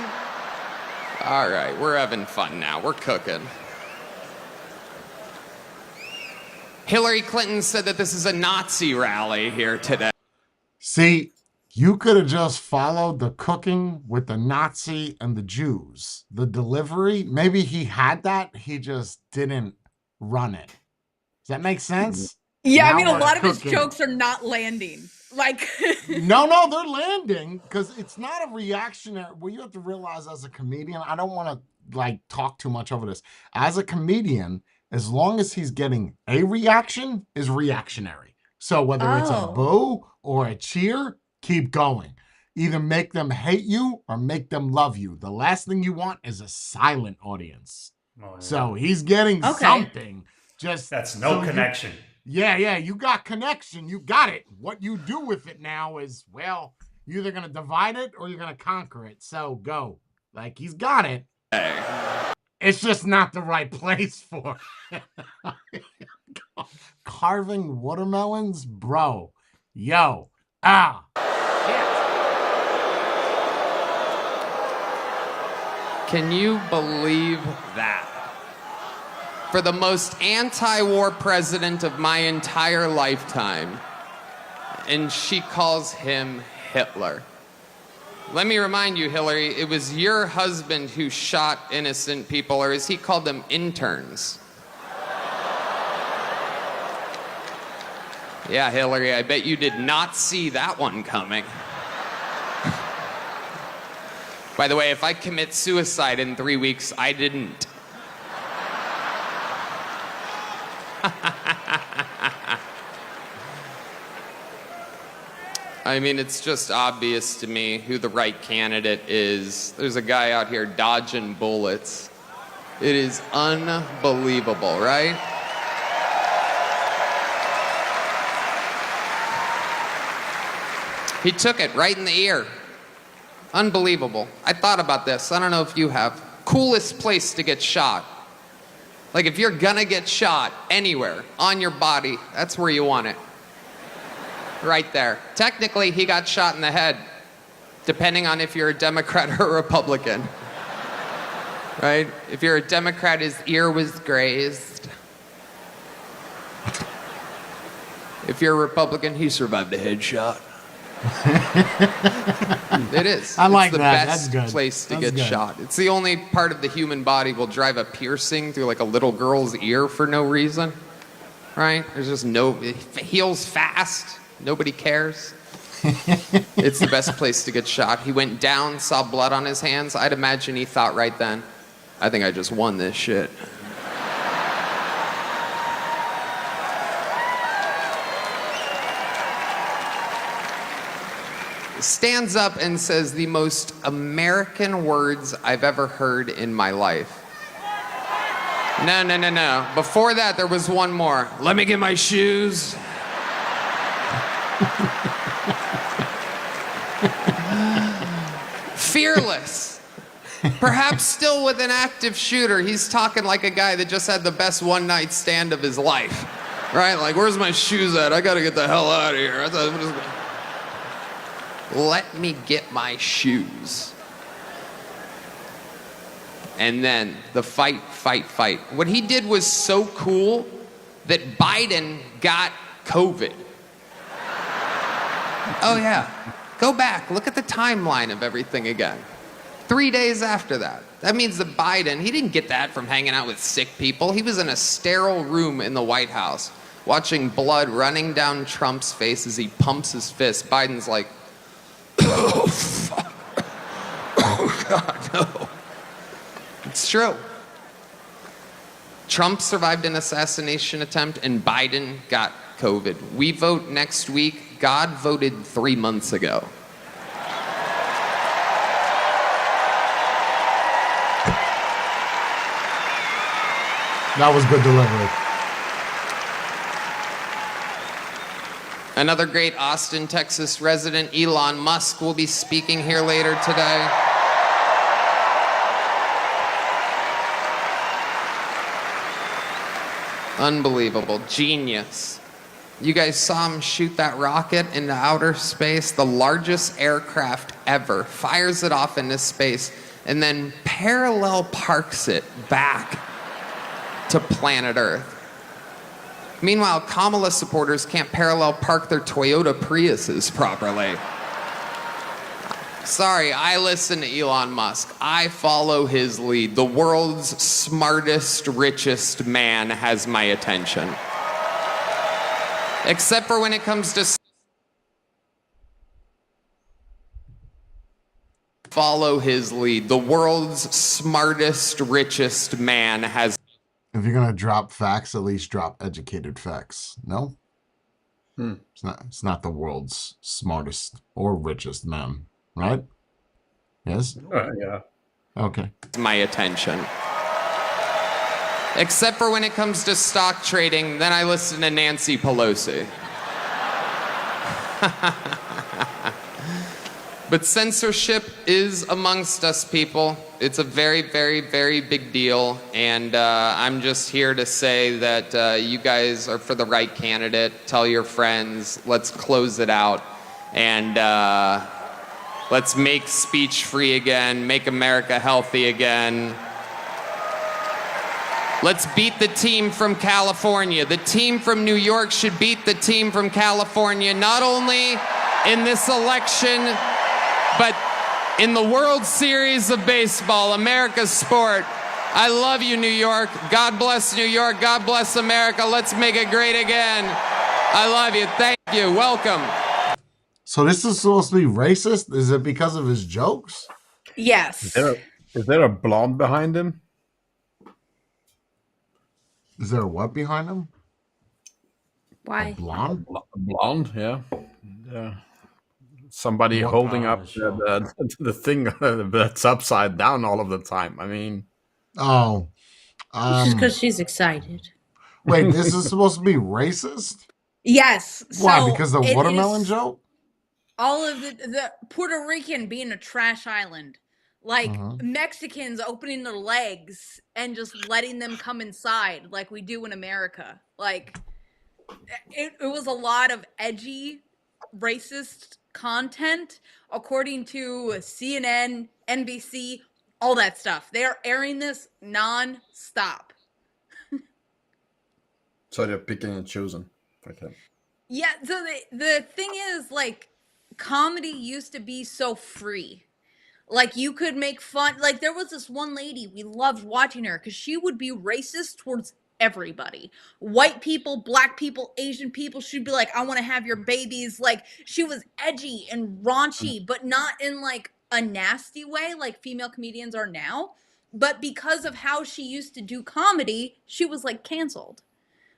All right, we're having fun now. We're cooking. Hillary Clinton said that this is a Nazi rally here today. See, you could have just followed the cooking with the Nazi and the Jews. The delivery, maybe he had that, he just didn't run it. Does that make sense? Yeah, Now I mean, a we're lot of his cooking. jokes are not landing. Like, No, they're landing because it's not a reactionary. Well, you have to realize as a comedian, I don't want to like talk too much over this. As a comedian, as long as he's getting a reaction, is reactionary. So whether it's a boo or a cheer, keep going. Either make them hate you or make them love you. The last thing you want is a silent audience. Oh, yeah. So he's getting something. Just that's no so connection. Yeah, you got connection. You got it. What you do with it now is, well, you're either going to divide it or you're going to conquer it. So go. Like, he's got it. It's just not the right place for it. Carving watermelons? Bro. Yo. Can you believe that? For the most anti-war president of my entire lifetime, and she calls him Hitler. Let me remind you, Hillary, it was your husband who shot innocent people, or as he called them, interns. Yeah, Hillary, I bet you did not see that one coming. By the way, if I commit suicide in 3 weeks, I didn't. I mean, it's just obvious to me who the right candidate is. There's a guy out here dodging bullets. It is unbelievable, right? He took it right in the ear. Unbelievable. I thought about this. I don't know if you have. Coolest place to get shot. Like if you're gonna get shot anywhere on your body, that's where you want it. Right there. Technically, he got shot in the head, depending on if you're a Democrat or a Republican. Right? If you're a Democrat, his ear was grazed. If you're a Republican, he survived a headshot. It is. I like it's the that. best That's good. place to That's get good. shot. It's the only part of the human body will drive a piercing through like a little girl's ear for no reason. Right? There's just it heals fast. Nobody cares. It's the best place to get shot. He went down, saw blood on his hands. I'd imagine he thought right then, I think I just won this shit. Stands up and says the most American words I've ever heard in my life. No. Before that, there was one more. Let me get my shoes. Fearless. Perhaps still with an active shooter. He's talking like a guy that just had the best one-night stand of his life. Right? Like, where's my shoes at? I gotta get the hell out of here. Let me get my shoes. And then the fight. What he did was so cool that Biden got COVID. Oh yeah. Go back, look at the timeline of everything again. 3 days after that. That means that Biden, he didn't get that from hanging out with sick people. He was in a sterile room in the White House, watching blood running down Trump's face as he pumps his fist. Biden's like, oh, fuck. Oh, God, no. It's true. Trump survived an assassination attempt, and Biden got COVID. We vote next week. God voted 3 months ago. That was good delivery. Another great Austin, Texas resident, Elon Musk, will be speaking here later today. Unbelievable. Genius. You guys saw him shoot that rocket into outer space, the largest aircraft ever, fires it off into space, and then parallel parks it back to planet Earth. Meanwhile, Kamala supporters can't parallel park their Toyota Priuses properly. Sorry, I listen to Elon Musk. I follow his lead. The world's smartest, richest man has my attention. Except for when it comes to follow his lead. The world's smartest, richest man has. If you're gonna drop facts, at least drop educated facts. No? It's not the world's smartest or richest man, right? Yes? Yeah. Okay. My attention. Except for when it comes to stock trading, then I listen to Nancy Pelosi. But censorship is amongst us, people. It's a very, very, very big deal. And I'm just here to say that you guys are for the right candidate. Tell your friends. Let's close it out. And let's make speech free again. Make America healthy again. Let's beat the team from California. The team from New York should beat the team from California, not only in this election, but in the World Series of Baseball, America's sport. I love you, New York. God bless New York. God bless America. Let's make it great again. I love you. Thank you. Welcome. So this is supposed to be racist? Is it because of his jokes? Yes. Is there a blonde behind him? Is there a what behind him? Why? A blonde? Blonde, yeah. Somebody holding up the thing that's upside down all of the time. I mean, oh, just because she's excited. Wait, this is supposed to be racist? Yes. Why? So because the watermelon joke? All of the Puerto Rican being a trash island, like Mexicans opening their legs and just letting them come inside, like we do in America. Like it was a lot of edgy, racist content, according to CNN, NBC, all that stuff. They are airing this non-stop. So they're picking and choosing. Okay. Yeah, so the thing is, like, comedy used to be so free. Like, you could make fun. Like, there was this one lady, we loved watching her because she would be racist towards everybody. White people, black people, Asian people. She'd be like, I want to have your babies. Like, she was edgy and raunchy, but not in like a nasty way like female comedians are now. But because of how she used to do comedy, she was like canceled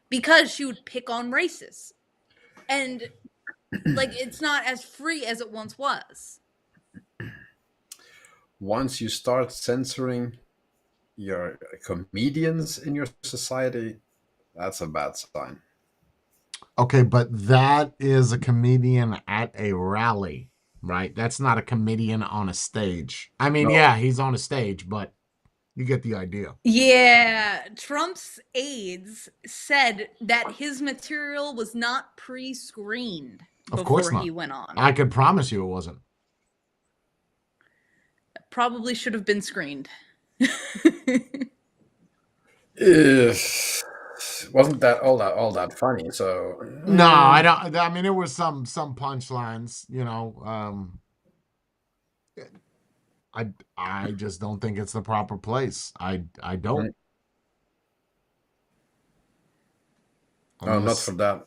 because she would pick on racists. And like, it's not as free as it once was. Once you start censoring your comedians in your society, that's a bad sign. Okay, but that is a comedian at a rally, right? That's not a comedian on a stage. I mean, No. yeah, he's on a stage, but you get the idea. Yeah, Trump's aides said that his material was not pre-screened Of course before not. he went on. I could promise you it wasn't. Probably should have been screened. Wasn't that all that funny? So No, I don't. I mean, there was some punchlines, you know. I just don't think it's the proper place. I don't. No, not for that.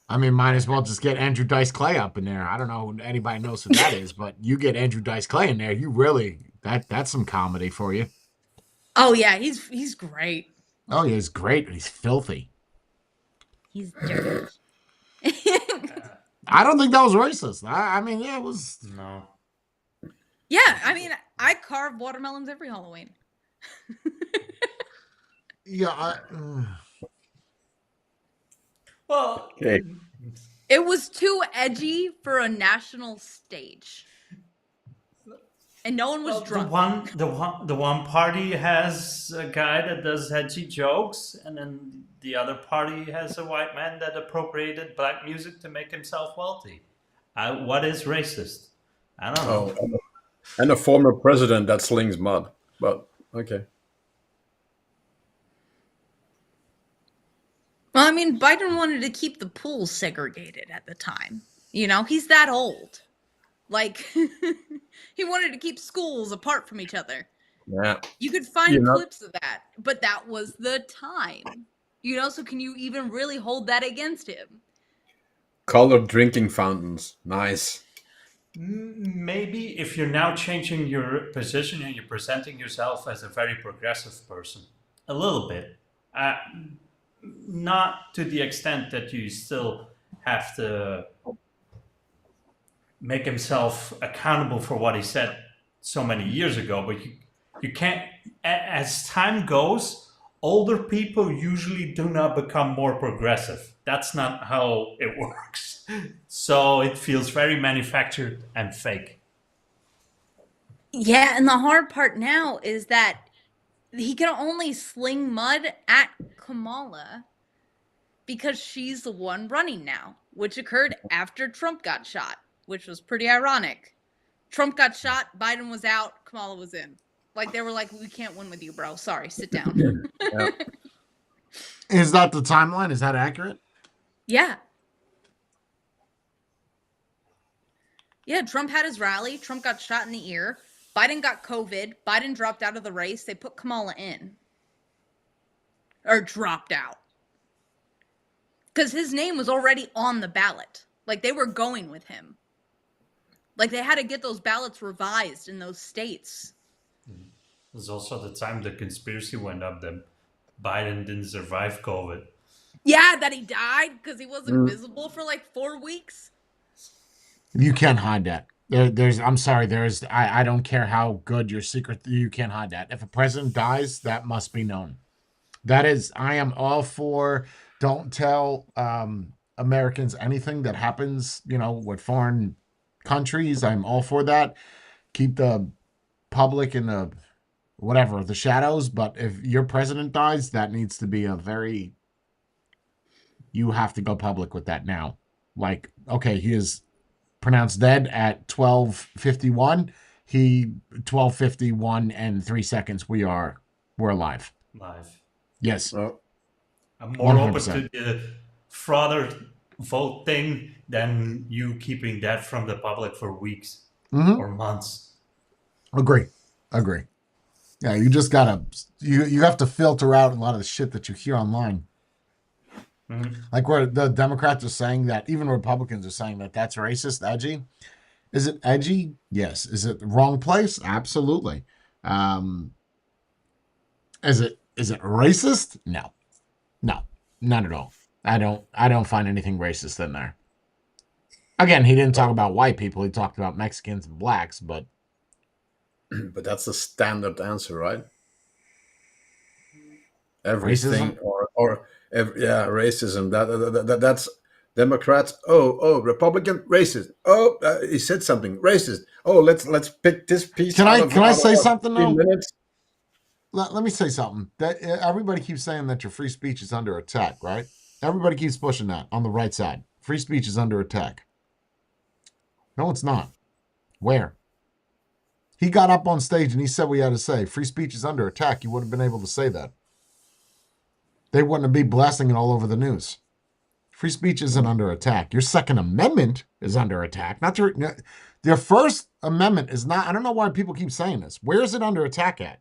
I mean, might as well just get Andrew Dice Clay up in there. I don't know who anybody knows who that is, but you get Andrew Dice Clay in there, you really that's some comedy for you. Oh yeah, he's great. Oh yeah, he's great. He's filthy. He's dirty. I don't think that was racist. I mean, yeah, it was. No. Yeah, I mean, I carve watermelons every Halloween. Yeah. Well, okay. It was too edgy for a national stage, and no one was drunk. The one party has a guy that does edgy jokes, and then the other party has a white man that appropriated black music to make himself wealthy. What is racist? I don't know. Oh, and a former president that slings mud, but okay. Well, I mean, Biden wanted to keep the pools segregated at the time. You know, he's that old. Like, he wanted to keep schools apart from each other. Yeah. You could find clips of that, but that was the time. You know, so can you even really hold that against him? Colored drinking fountains. Nice. Maybe if you're now changing your position and you're presenting yourself as a very progressive person, a little bit. Not to the extent that you still have to make himself accountable for what he said so many years ago, but you can't, as time goes, older people usually do not become more progressive. That's not how it works. So it feels very manufactured and fake. Yeah, and the hard part now is that he can only sling mud at Kamala because she's the one running now, which occurred after Trump got shot, which was pretty ironic. Trump got shot, Biden was out, Kamala was in. Like, they were like, we can't win with you, bro. Sorry, sit down. Yeah. Is that the timeline? Is that accurate? Yeah. Yeah, Trump had his rally. Trump got shot in the ear. Biden got COVID. Biden dropped out of the race. They put Kamala in. Or dropped out. Because his name was already on the ballot. Like, they were going with him. Like, they had to get those ballots revised in those states. It was also the time the conspiracy went up that Biden didn't survive COVID. Yeah, that he died because he wasn't visible for like 4 weeks. You can't hide that. I'm sorry. I don't care how good your secret. You can't hide that. If a president dies, that must be known. I am all for. Don't tell Americans anything that happens, you know, with foreign countries. I'm all for that. Keep the public in the shadows. But if your president dies, that needs to be you have to go public with that now. Like, okay, he is pronounced dead at 12:51. 12:51 and 3 seconds. We're alive. Live. Yes. Oh. I'm more 100%. open to the vote thing than you keeping that from the public for weeks or months. Agree. Yeah, you just gotta you have to filter out a lot of the shit that you hear online. Like where the Democrats are saying that, even Republicans are saying that that's racist, edgy. Is it edgy? Yes. Is it the wrong place? Absolutely. Is it racist? No, not at all. I don't find anything racist in there. Again, he didn't talk about white people. He talked about Mexicans and blacks, but that's the standard answer, right? Everything racism? racism. That's Democrats. Oh, Republican racist. Oh, he said something racist. Oh, let's pick this piece. Can I say something though? Minutes. Let me say something. That everybody keeps saying that your free speech is under attack, right? Everybody keeps pushing that on the right side. Free speech is under attack. No, it's not. Where? He got up on stage and he said what he had to say. Free speech is under attack. You would have been able to say that. They wouldn't be blasting it all over the news. Free speech isn't under attack. Your Second Amendment is under attack. Not your First Amendment is not. I don't know why people keep saying this. Where is it under attack at?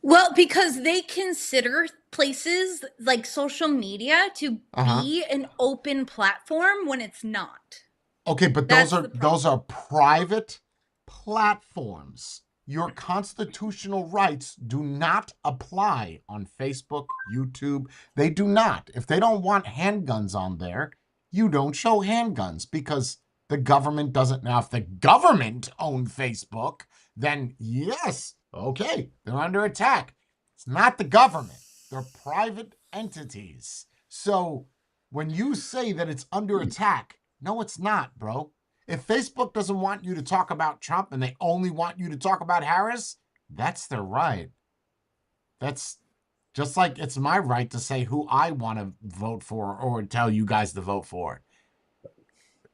Well, because they consider places like social media to be an open platform when it's not. Okay, but those are private platforms. Your constitutional rights do not apply on Facebook, YouTube. They do not. If they don't want handguns on there, you don't show handguns because the government doesn't. Now, if the government owned Facebook, then yes, okay, they're under attack. It's not the government. They're private entities. So when you say that it's under attack, no, it's not, bro. If Facebook doesn't want you to talk about Trump and they only want you to talk about Harris, that's their right. That's just like it's my right to say who I want to vote for or tell you guys to vote for.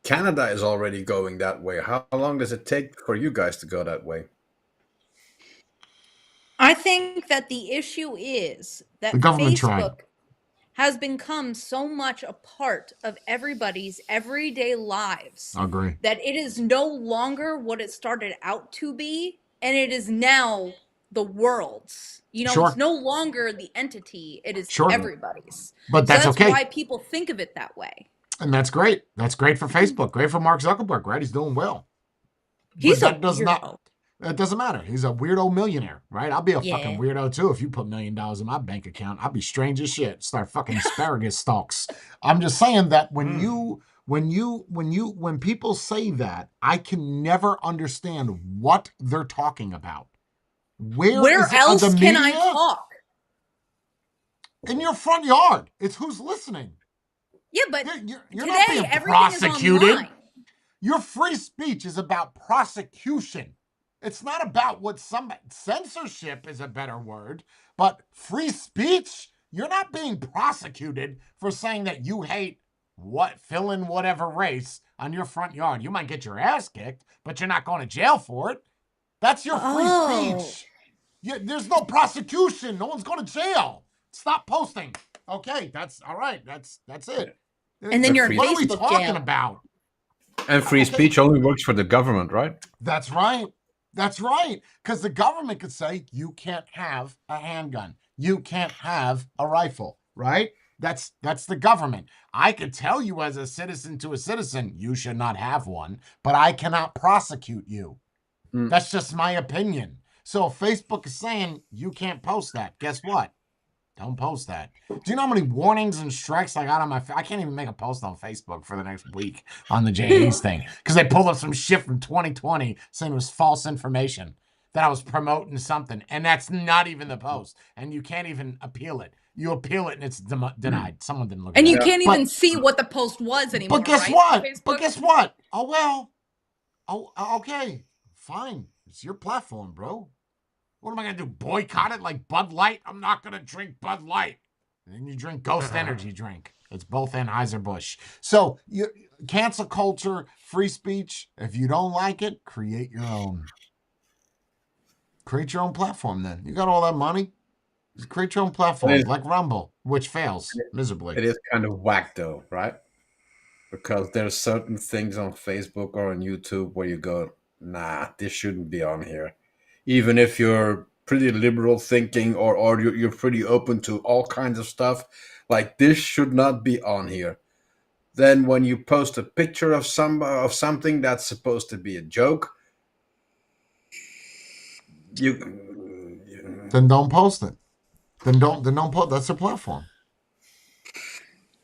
Canada is already going that way. How long does it take for you guys to go that way? I think that the issue is that Facebook has become so much a part of everybody's everyday lives. I agree. That it is no longer what it started out to be, and it is now the world's. It's no longer the entity, it is everybody's. But that's okay. Why people think of it that way. And that's great. That's great for Facebook. Great for Mark Zuckerberg, right? He's doing well. He's a weirdo. It doesn't matter. He's a weirdo millionaire, right? I'll be a fucking weirdo too if you put $1 million in my bank account. I'll be strange as shit. Start fucking asparagus stalks. I'm just saying that when people say that, I can never understand what they're talking about. Where else can I talk? In your front yard. It's who's listening. Yeah, but you're not being prosecuted. Your free speech is about prosecution. It's not about what censorship is a better word, but free speech, you're not being prosecuted for saying that you hate fill in whatever race on your front yard. You might get your ass kicked, but you're not going to jail for it. That's your free speech. There's no prosecution. No one's going to jail. Stop posting. Okay, that's all right. That's it. And then you're in what Facebook are we talking jail. about? And free speech only works for the government, right? That's right. That's right. Because the government could say, you can't have a handgun. You can't have a rifle, right? That's the government. I could tell you as a citizen to a citizen, you should not have one, but I cannot prosecute you. That's just my opinion. So if Facebook is saying you can't post that, guess what? Don't post that. Do you know how many warnings and strikes I got on I can't even make a post on Facebook for the next week on the JAs thing because they pulled up some shit from 2020 saying it was false information that I was promoting something, and that's not even the post, and you can't even appeal it. You appeal it and it's denied. Someone didn't look at it. And you can't even see what the post was anymore. But guess what? But guess what? Oh well. Oh, okay. Fine. It's your platform, bro. What am I going to do? Boycott it like Bud Light? I'm not going to drink Bud Light. And then you drink Ghost Energy drink. It's both Anheuser-Busch. So cancel culture, free speech. If you don't like it, create your own. Create your own platform then. You got all that money? Just create your own platform like Rumble, which fails miserably. It is kind of whack though, right? because there's certain things on Facebook or on YouTube where you go, nah, this shouldn't be on here. Even if you're pretty liberal thinking or you're pretty open to all kinds of stuff, like this should not be on here. Then when you post a picture of something that's supposed to be a joke, then don't post it. Then don't post. That's their platform.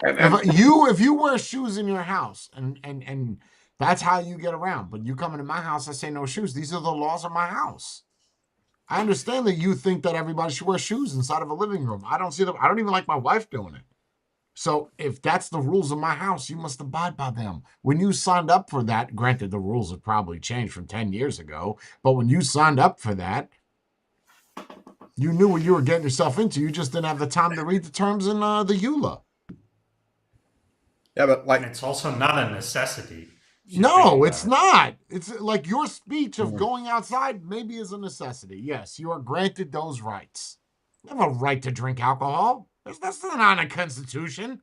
If you wear shoes in your house and that's how you get around, but you come into my house, I say no shoes. These are the laws of my house. I understand that you think that everybody should wear shoes inside of a living room. I don't see them. I don't even like my wife doing it. So if that's the rules of my house, you must abide by them. When you signed up for that, granted, the rules have probably changed from 10 years ago, but when you signed up for that, you knew what you were getting yourself into. You just didn't have the time to read the terms in the EULA. Yeah, but like, and it's also not a necessity. No, it's not. It's like your speech of going outside maybe is a necessity. Yes, you are granted those rights. You have a right to drink alcohol. That's not in the Constitution.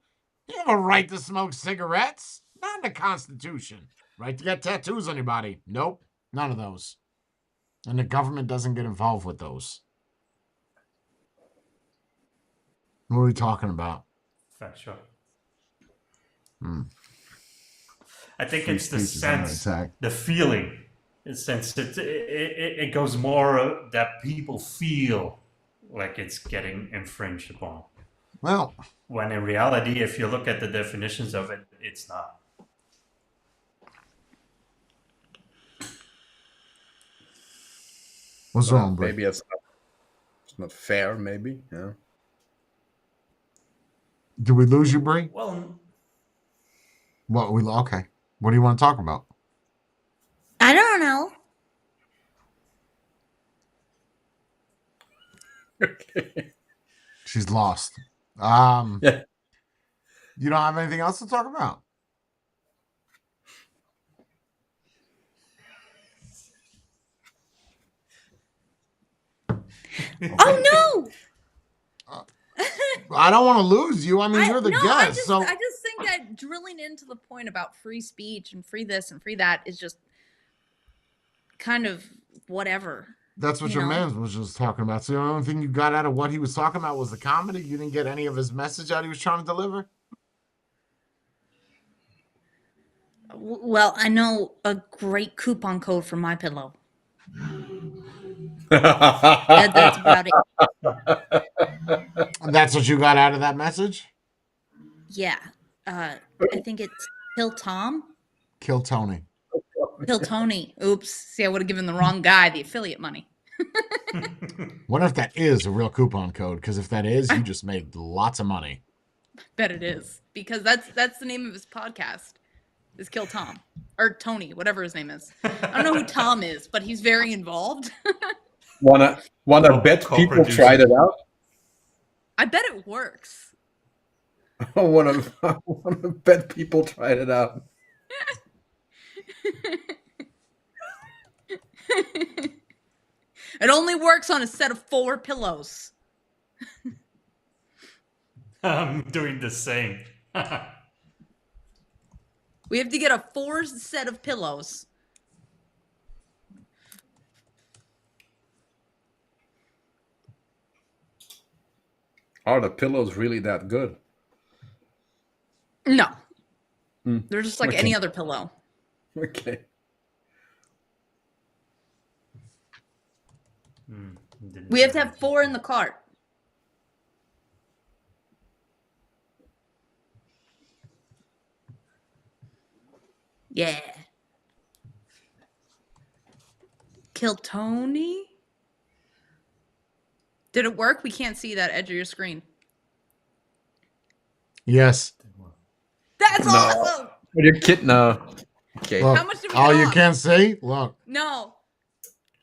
You have a right to smoke cigarettes. Not in the Constitution. Right to get tattoos on your body. Nope, none of those. And the government doesn't get involved with those. What are we talking about? Sure. I think it's the sense, the feeling. Since it goes more that people feel like it's getting infringed upon. Well, when in reality, if you look at the definitions of it, it's not. What's wrong, bro? Maybe it's not fair, maybe. Yeah. Did we lose you, Bree? Well, okay. What do you want to talk about? I don't know. Okay. She's lost. Yeah. You don't have anything else to talk about? Oh no! I don't want to lose you. I mean, you're the guest. I just think that drilling into the point about free speech and free this and free that is just kind of whatever. That's what your man was just talking about. So the only thing you got out of what he was talking about was the comedy. You didn't get any of his message out he was trying to deliver? Well, I know a great coupon code for MyPillow. That's about it. That's what you got out of that message? Yeah. I think it's Kill Tom. Kill Tony. Kill Tony. Oops. See, I would have given the wrong guy the affiliate money. Wonder if that is a real coupon code, because if that is, you just made lots of money. Bet it is, because that's the name of his podcast. Is Kill Tom or Tony, whatever his name is. I don't know who Tom is, but he's very involved. Wanna bet people tried it out? I bet it works. I wanna bet people tried it out. It only works on a set of 4 pillows. I'm doing the same. We have to get a 4 set of pillows. Are the pillows really that good? No. They're just like any other pillow. Okay. We have to have 4 in the cart. Yeah. Kill Tony? Did it work? We can't see that edge of your screen. Yes. That's awesome. Are you kidding? No. Okay. Look, How much did we all get you off? can't see? Look. No.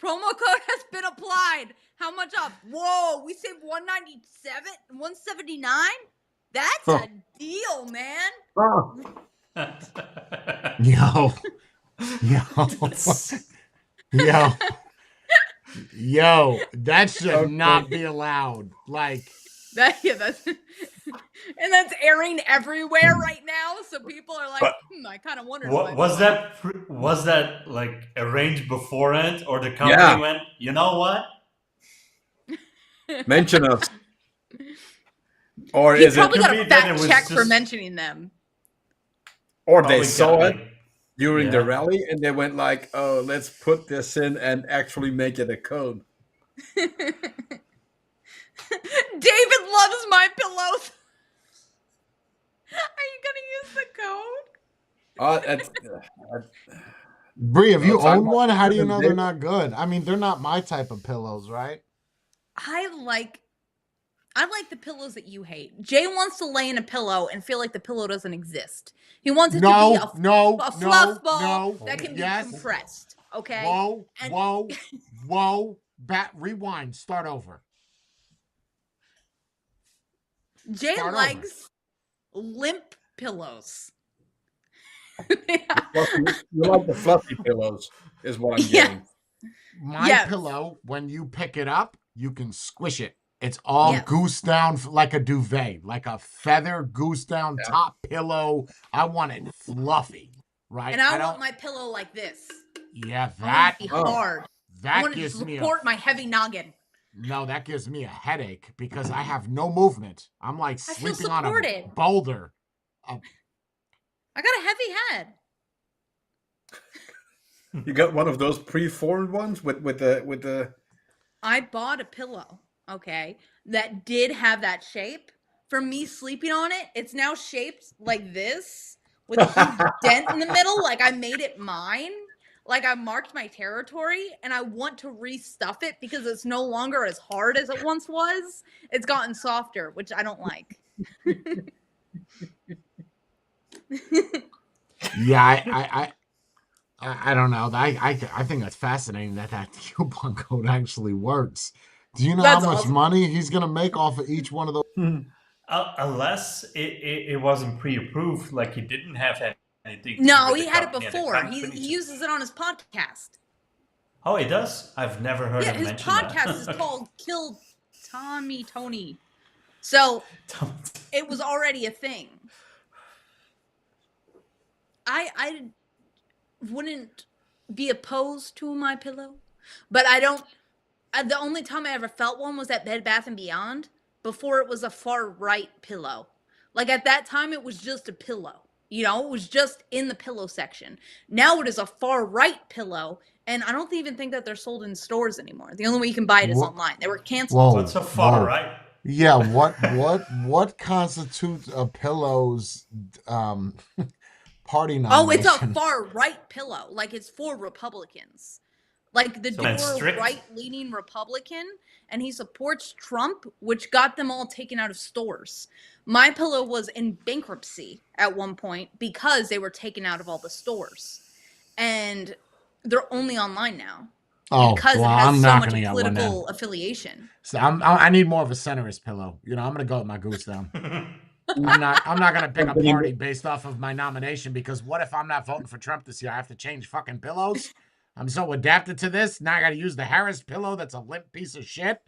Promo code has been applied. How much off? Whoa, we saved $197, $179? That's a deal, man. Oh. Yo, that should not be allowed. Like, That's And that's airing everywhere right now, so people are like, I kind of wondered. Was that like arranged beforehand, or the company Yeah. went, you know what? Mention us. Or He is probably it? got a fat check for mentioning them. Or they saw it like, during the rally and they went like, "Oh, let's put this in and actually make it a code." David loves my pillows. Are you gonna use the code? Bree, if you own one, how do you know they're not good? I mean, they're not my type of pillows, right? I like the pillows that you hate. Jay wants to lay in a pillow and feel like the pillow doesn't exist. He wants it to be a fluff ball that can be compressed. Okay. Whoa. Rewind. Start over. Jay likes limp pillows. You like the fluffy pillows, is what I'm getting. My pillow, when you pick it up, you can squish it. It's all goose down like a duvet, like a feather goose down top pillow. I want it fluffy, right? And I want my pillow like this. Yeah, that be hard. That I want to support my heavy noggin. No, that gives me a headache because I have no movement. I'm like sleeping on a boulder. I got a heavy head. You got one of those preformed ones with the. I bought a pillow, okay, that did have that shape. For me sleeping on it, it's now shaped like this with a huge dent in the middle. Like I made it mine. Like I marked my territory, and I want to restuff it because it's no longer as hard as it once was. It's gotten softer, which I don't like. Yeah, I don't know. I think that's fascinating that coupon code actually works. Do you know how much money he's gonna make off of each one of those? Unless it wasn't pre-approved, like he didn't have anything. No, he had it before. He uses it on his podcast. Oh, he does? I've never heard him mention that. His podcast is called Kill Tommy Tony. So it was already a thing. I wouldn't be opposed to my pillow, but I don't. The only time I ever felt one was at Bed Bath & Beyond before it was a far right pillow. Like at that time, it was just a pillow. You know, it was just in the pillow section. Now it is a far right pillow, and I don't even think that they're sold in stores anymore. The only way you can buy it is online. They were canceled. What's a far right? Yeah, what constitutes a pillow's party nomination? Oh, it's a far right pillow. Like it's for Republicans. Like the right-leaning Republican, and he supports Trump, which got them all taken out of stores. My pillow was in bankruptcy at one point because they were taken out of all the stores, and they're only online now. Oh, because it has so much political affiliation. So I need more of a centrist pillow. You know, I'm gonna go with my goose down. I'm not gonna pick a party based off of my nomination because what if I'm not voting for Trump this year? I have to change fucking pillows. I'm so adapted to this. Now I got to use the Harris pillow that's a limp piece of shit.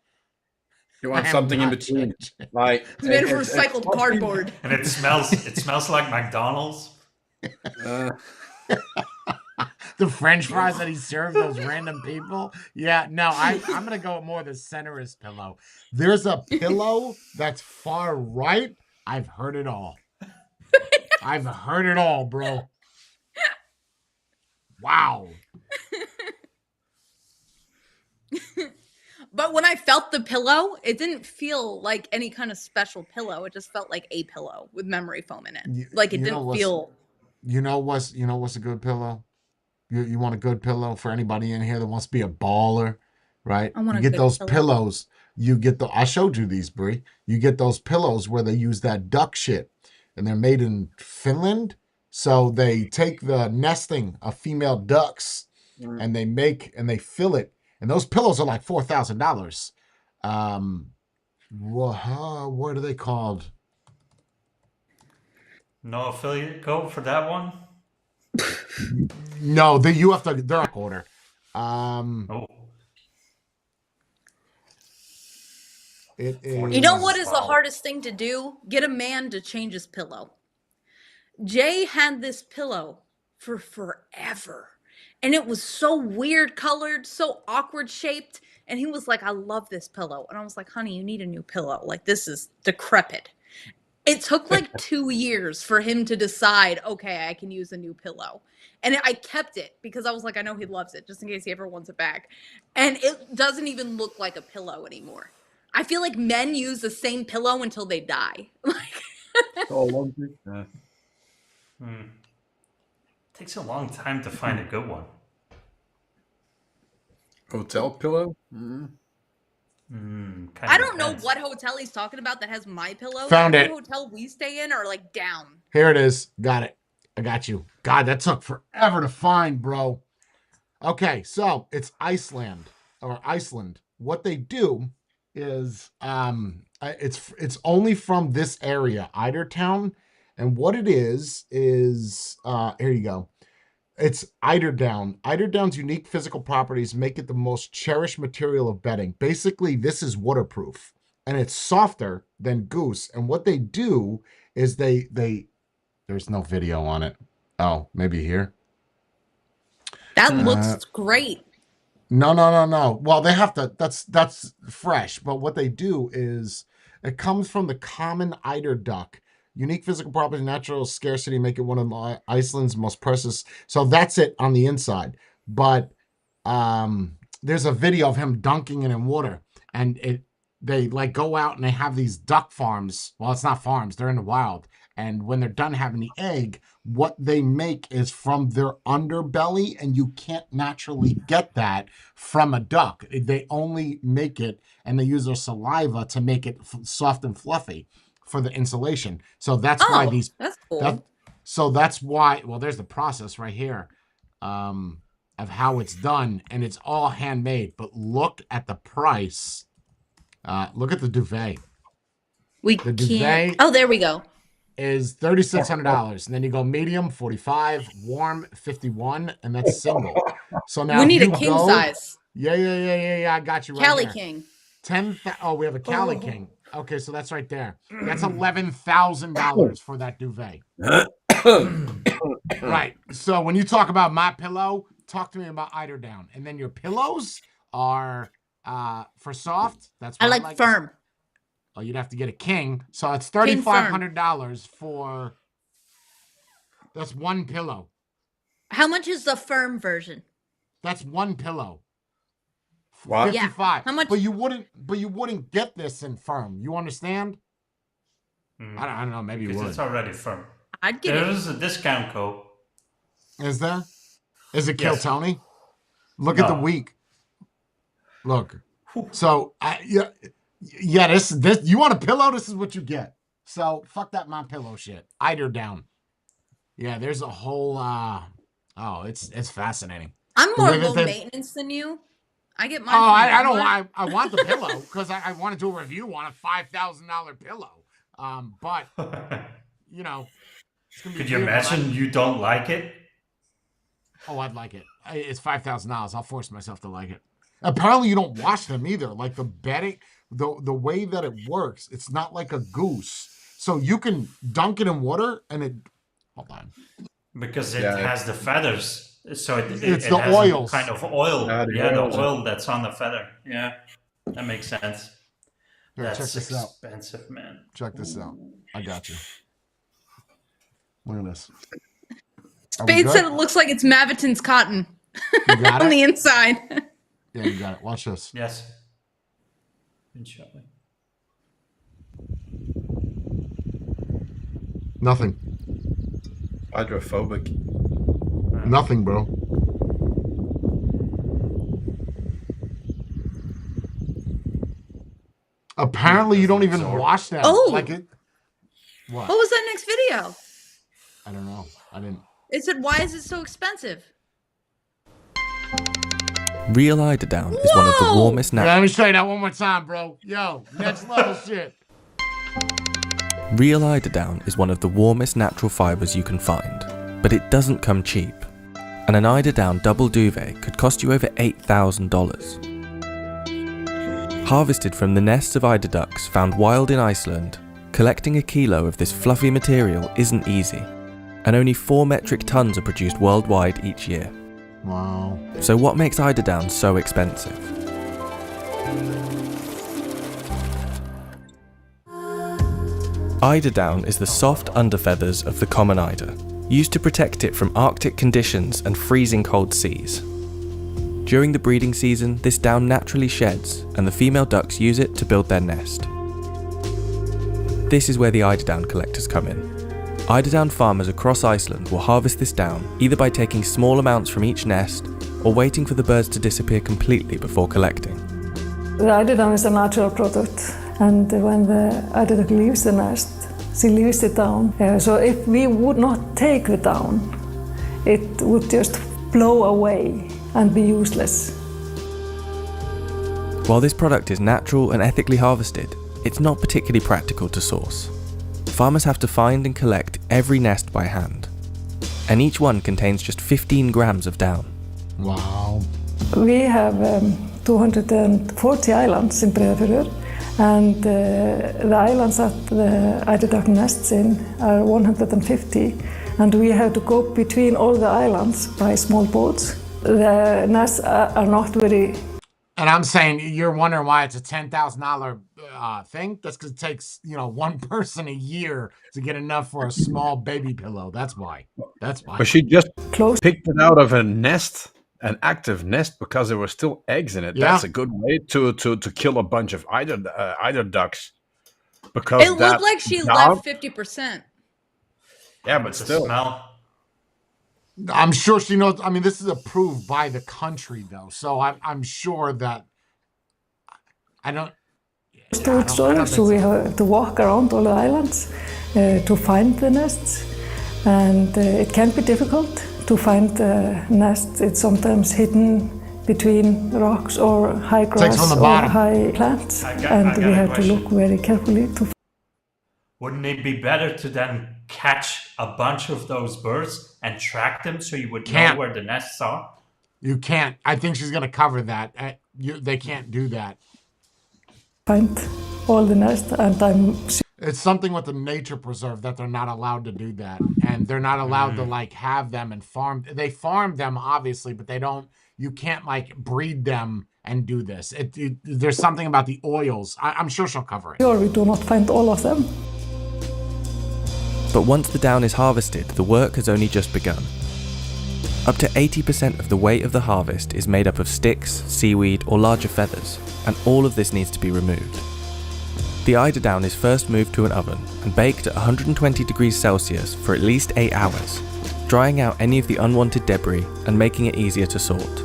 You want something in between. Like it's made of recycled cardboard. And it smells like McDonald's. The French fries that he served those random people. Yeah, no, I'm going to go with more the centrist pillow. There's a pillow that's far right. I've heard it all. I've heard it all, bro. Wow. But when I felt the pillow, it didn't feel like any kind of special pillow. It just felt like a pillow with memory foam in it. Like it didn't feel. You know what's a good pillow? You want a good pillow for anybody in here that wants to be a baller, right? I want you get those pillows. You get I showed you these, Brie. You get those pillows where they use that duck shit, and they're made in Finland. So they take the nesting of female ducks, and they fill it. And those pillows are like $4,000. What are they called? No affiliate code for that one? No, you have to. They're on order. It is. You know what is the hardest thing to do? Get a man to change his pillow. Jay had this pillow for forever. And it was so weird colored, so awkward shaped. And he was like, I love this pillow. And I was like, honey, you need a new pillow. Like, this is decrepit. It took like 2 years for him to decide, okay, I can use a new pillow. And I kept it because I was like, I know he loves it, just in case he ever wants it back. And it doesn't even look like a pillow anymore. I feel like men use the same pillow until they die. Takes a long time to find a good one. Hotel pillow? I don't know what hotel he's talking about that has my pillow. Found Every it. hotel we stay in are like down. Here it is. Got it. I got you. God, that took forever to find, bro. Okay, so it's Iceland. What they do is it's only from this area, Eidertown, and what it is here you go. It's eiderdown. Eiderdown's unique physical properties make it the most cherished material of bedding. Basically, this is waterproof and it's softer than goose. And what they do is they there's no video on it. Oh, maybe here. That looks great. No. Well, they have to. That's fresh. But what they do is it comes from the common eider duck. Unique physical properties, natural scarcity make it one of Iceland's most precious. So that's it on the inside. But there's a video of him dunking it in water, and they like go out and they have these duck farms. Well, it's not farms; they're in the wild. And when they're done having the egg, what they make is from their underbelly, and you can't naturally get that from a duck. They only make it, and they use their saliva to make it soft and fluffy for the insulation. So that's why these. That's cool. So that's why. Well, there's the process right here of how it's done, and it's all handmade. But look at the price. Look at the duvet. The duvet. Oh, there we go. Is $3,600, and then you go medium $45, warm $51, and that's single. So now we need a king size. Yeah. I got you right Cali there. King. We have a Cali King. Okay, so that's right there. That's $11,000 for that duvet. Right. So when you talk about my pillow, talk to me about eiderdown, and then your pillows are for soft. That's what I like firm. Oh, you'd have to get a king. So it's $3,500 for that's one pillow. How much is the firm version? That's one pillow. What? 55. Yeah. How much? But you wouldn't get this in firm. You understand? I don't know. Maybe you would. It's already firm. I'd get it. There's a discount code. Is there? Is it Kill Tony? Look at the week. Look. So yeah, this you want a pillow? This is what you get. So fuck that my pillow shit. Eiderdown. Yeah, there's a whole it's fascinating. I'm more low maintenance than you. I get mine. I want the pillow because I want to do a review on a $5,000 pillow. But you know, could you imagine you don't like it? Oh, I'd like it. It's $5,000. I'll force myself to like it. Apparently, you don't wash them either. Like the bedding, the way that it works, it's not like a goose. So you can dunk it in water and it. Hold on. Because it has the feathers, so it's it the has oils. Kind of oil. The oil that's on the feather. Yeah, that makes sense. Here, That's check this out. expensive, man. Check this out. I got you. Look at this. Spade said it looks like it's Maviton's cotton You got on it? the inside. Yeah, you got it. Watch this. Yes. Inshallah. Nothing. Hydrophobic. Nothing, bro. Apparently, you don't even wash them. Oh. Like it. What? What was that next video? I don't know. I didn't. It said, "Why is it so expensive?" Real eiderdown is one of the warmest Let me show you that one more time, bro. Yo, next level shit. Real eiderdown is one of the warmest natural fibers you can find, but it doesn't come cheap. And an eiderdown double duvet could cost you over $8,000. Harvested from the nests of eider ducks found wild in Iceland, collecting a kilo of this fluffy material isn't easy, and only 4 metric tons are produced worldwide each year. Wow. So what makes eider down so expensive? Eider down is the soft underfeathers of the common eider, used to protect it from Arctic conditions and freezing cold seas. During the breeding season, this down naturally sheds, and the female ducks use it to build their nest. This is where the eider down collectors come in. Eider down farmers across Iceland will harvest this down either by taking small amounts from each nest or waiting for the birds to disappear completely before collecting. The eider down is a natural product, and when the eider duck leaves the nest, she leaves it down. So if we would not take the down, it would just blow away and be useless. While this product is natural and ethically harvested, it's not particularly practical to source. Farmers have to find and collect every nest by hand, and each one contains just 15 grams of down. Wow. We have 240 islands in Breiðafjörður, and the islands that the eider duck nests in are 150, and we have to go between all the islands by small boats. The nests are not very... And I'm saying, you're wondering why it's a $10,000 thing? That's because it takes, one person a year to get enough for a small baby pillow. That's why. But she just picked it out of a nest, an active nest, because there were still eggs in it. Yeah. That's a good way to kill a bunch of eider ducks. Because it looked like she left 50%. Yeah, but still. I'm sure she knows. I mean, this is approved by the country, though, so I'm sure that I don't. So we have to walk around all the islands to find the nests, and it can be difficult to find the nest. It's sometimes hidden between rocks or high grass or high plants, and we have to look very carefully to. Wouldn't it be better to then catch a bunch of those birds and track them so you would know where the nests are? You can't. I think she's going to cover that. They can't do that. Find all the nests, and it's something with the nature preserve that they're not allowed to do that, and they're not allowed to have them and farm. They farm them obviously, but they don't. You can't breed them and do this. There's something about the oils. I'm sure she'll cover it. Sure, we do not find all of them. But once the down is harvested, the work has only just begun. Up to 80% of the weight of the harvest is made up of sticks, seaweed, or larger feathers, and all of this needs to be removed. The eider down is first moved to an oven and baked at 120 degrees Celsius for at least 8 hours, drying out any of the unwanted debris and making it easier to sort.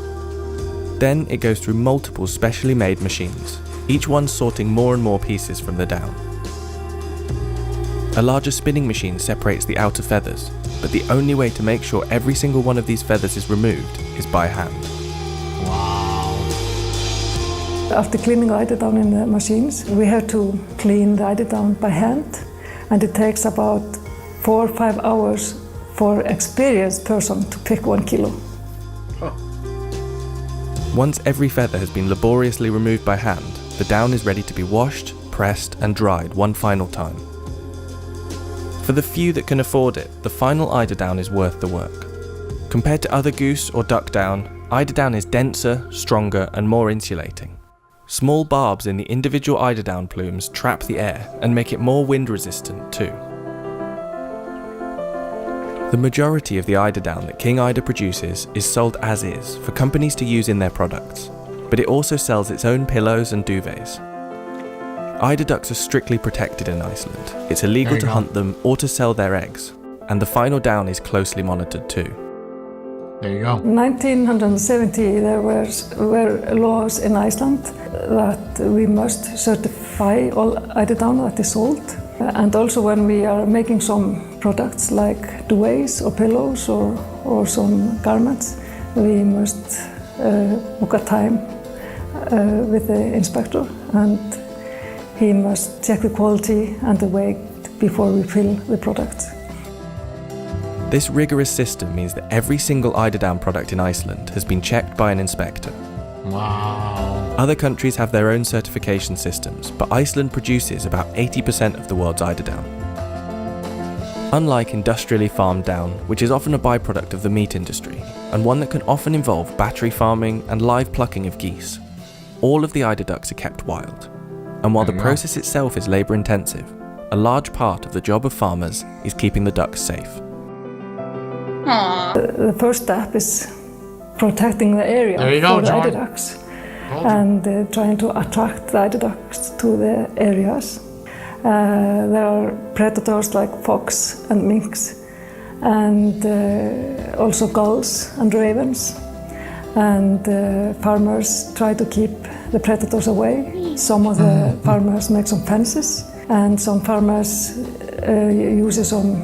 Then it goes through multiple specially made machines, each one sorting more and more pieces from the down. A larger spinning machine separates the outer feathers, but the only way to make sure every single one of these feathers is removed is by hand. Wow. After cleaning eider down in the machines, we have to clean the eider down by hand, and it takes about 4 or 5 hours for an experienced person to pick 1 kilo. Once every feather has been laboriously removed by hand, the down is ready to be washed, pressed, and dried one final time. For the few that can afford it, the final eider down is worth the work. Compared to other goose or duck down, eider down is denser, stronger, and more insulating. Small barbs in the individual eider down plumes trap the air and make it more wind resistant too. The majority of the eider down that King Eider produces is sold as is for companies to use in their products, but it also sells its own pillows and duvets. Eider ducks are strictly protected in Iceland. It's illegal to hunt them or to sell their eggs, and the final down is closely monitored too. There you go. In 1970, there were laws in Iceland that we must certify all eider down that is sold. And also when we are making some products like duvets or pillows or some garments, we must book a time with the inspector, and he must check the quality and the weight before we fill the product. This rigorous system means that every single eider down product in Iceland has been checked by an inspector. Wow. Other countries have their own certification systems, but Iceland produces about 80% of the world's eiderdown. Unlike industrially farmed down, which is often a byproduct of the meat industry, and one that can often involve battery farming and live plucking of geese, all of the eider ducks are kept wild. And while the process itself is labour intensive, a large part of the job of farmers is keeping the ducks safe. The first step is protecting the area for the eider ducks and trying to attract the eider ducks to the areas. There are predators like fox and minks, and also gulls and ravens. And farmers try to keep the predators away. Some of the farmers make some fences, and some farmers use some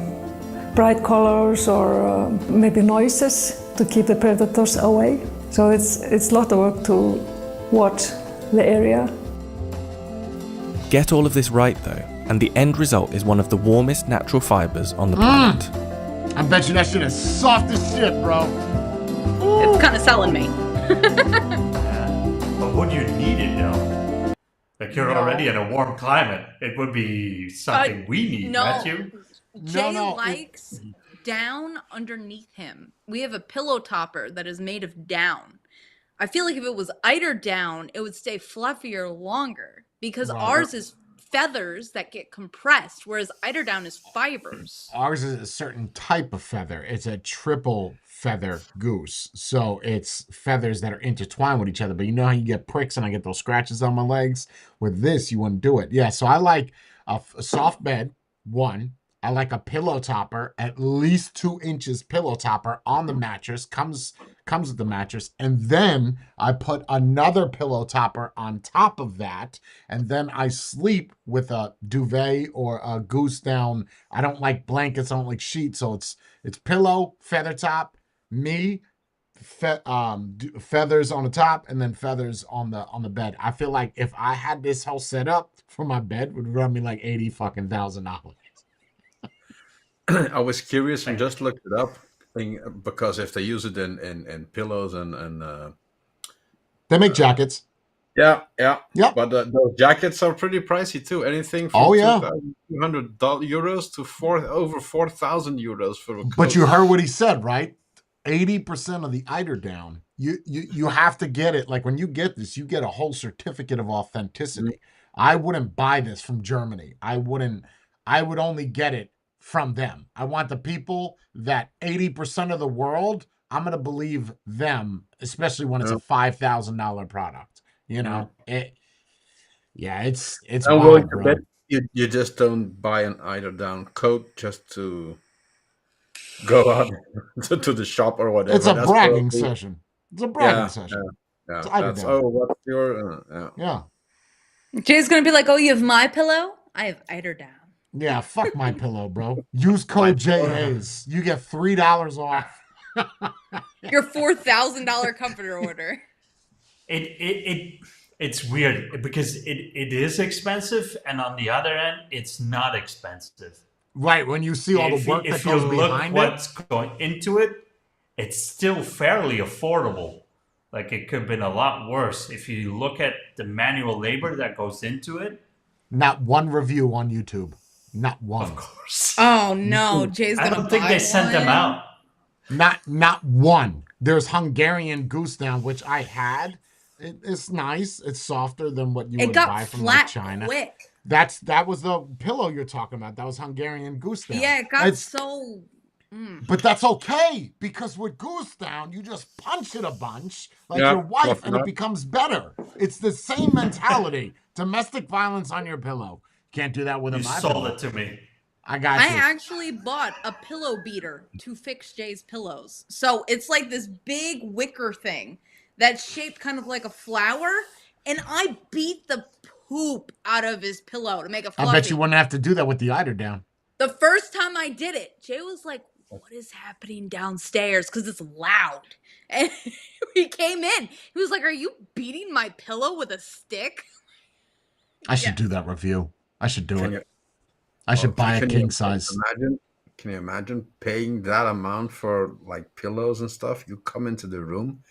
bright colors or maybe noises to keep the predators away. So it's a lot of work to watch the area. Get all of this right though, and the end result is one of the warmest natural fibers on the planet. I bet you that shit is soft as shit, bro. It's kind of selling me. But would you need it though? Like you're already in a warm climate. It would be something we need, Matthew. Jay likes down underneath him. We have a pillow topper that is made of down. I feel like if it was eider down, it would stay fluffier longer because ours is feathers that get compressed, whereas eider down is fibers. Ours is a certain type of feather. It's a triple feather goose. So it's feathers that are intertwined with each other. But you know how you get pricks and I get those scratches on my legs? With this, you wouldn't do it. Yeah, so I like a soft bed, one. I like a pillow topper, at least 2 inches pillow topper on the mattress, comes with the mattress. And then I put another pillow topper on top of that. And then I sleep with a duvet or a goose down. I don't like blankets, I don't like sheets. So it's pillow, feather top, me, feathers on the top, and then feathers on the bed. I feel like if I had this whole setup for my bed, it would run me like $80,000. I was curious and just looked it up because if they use it in pillows and they make jackets. Yeah. But those jackets are pretty pricey too. Anything from €200 to over 4,000 euros for a coat. But you heard what he said, right? 80% of the eider down. You have to get it. Like when you get this, you get a whole certificate of authenticity. I wouldn't buy this from Germany. I would only get it from them. I want the people that 80% of the world, I'm going to believe them, especially when it's a $5,000 product. You know, it's I'm wild, willing to bro. bet you just don't buy an eider down coat just to go out to the shop or whatever. It's a bragging session. It's a bragging session. Yeah. That's, what's your... Yeah. Jay's going to be like, oh, you have my pillow? I have eider down. Yeah, fuck my pillow, bro. Use code JAs. You get $3 off. Your $4,000 comforter order. It's weird because it is expensive, and on the other end, it's not expensive. Right, when you see all the work that goes behind it. What's going into it, it's still fairly affordable. Like it could have been a lot worse if you look at the manual labor that goes into it. Not one review on YouTube. Not one. Of course. Oh no, Jay's gonna. I don't think they sent them out. Not one. There's Hungarian goose down, which I had. It's nice. It's softer than what you would buy from like China. Quick. That was the pillow you're talking about. That was Hungarian goose down. Yeah, it got so. But that's okay because with goose down, you just punch it a bunch like your wife, and it becomes better. It's the same mentality. Domestic violence on your pillow. Can't do that with a pillow. You sold it to me. I got you. I actually bought a pillow beater to fix Jay's pillows. So it's like this big wicker thing that's shaped kind of like a flower, and I beat the poop out of his pillow to make it fluffy. I bet you wouldn't have to do that with the eider down. The first time I did it, Jay was like, what is happening downstairs? Because it's loud. And he came in. He was like, are you beating my pillow with a stick? I should do that review. I should do it. I should buy a king size. Can you imagine paying that amount for like pillows and stuff? You come into the room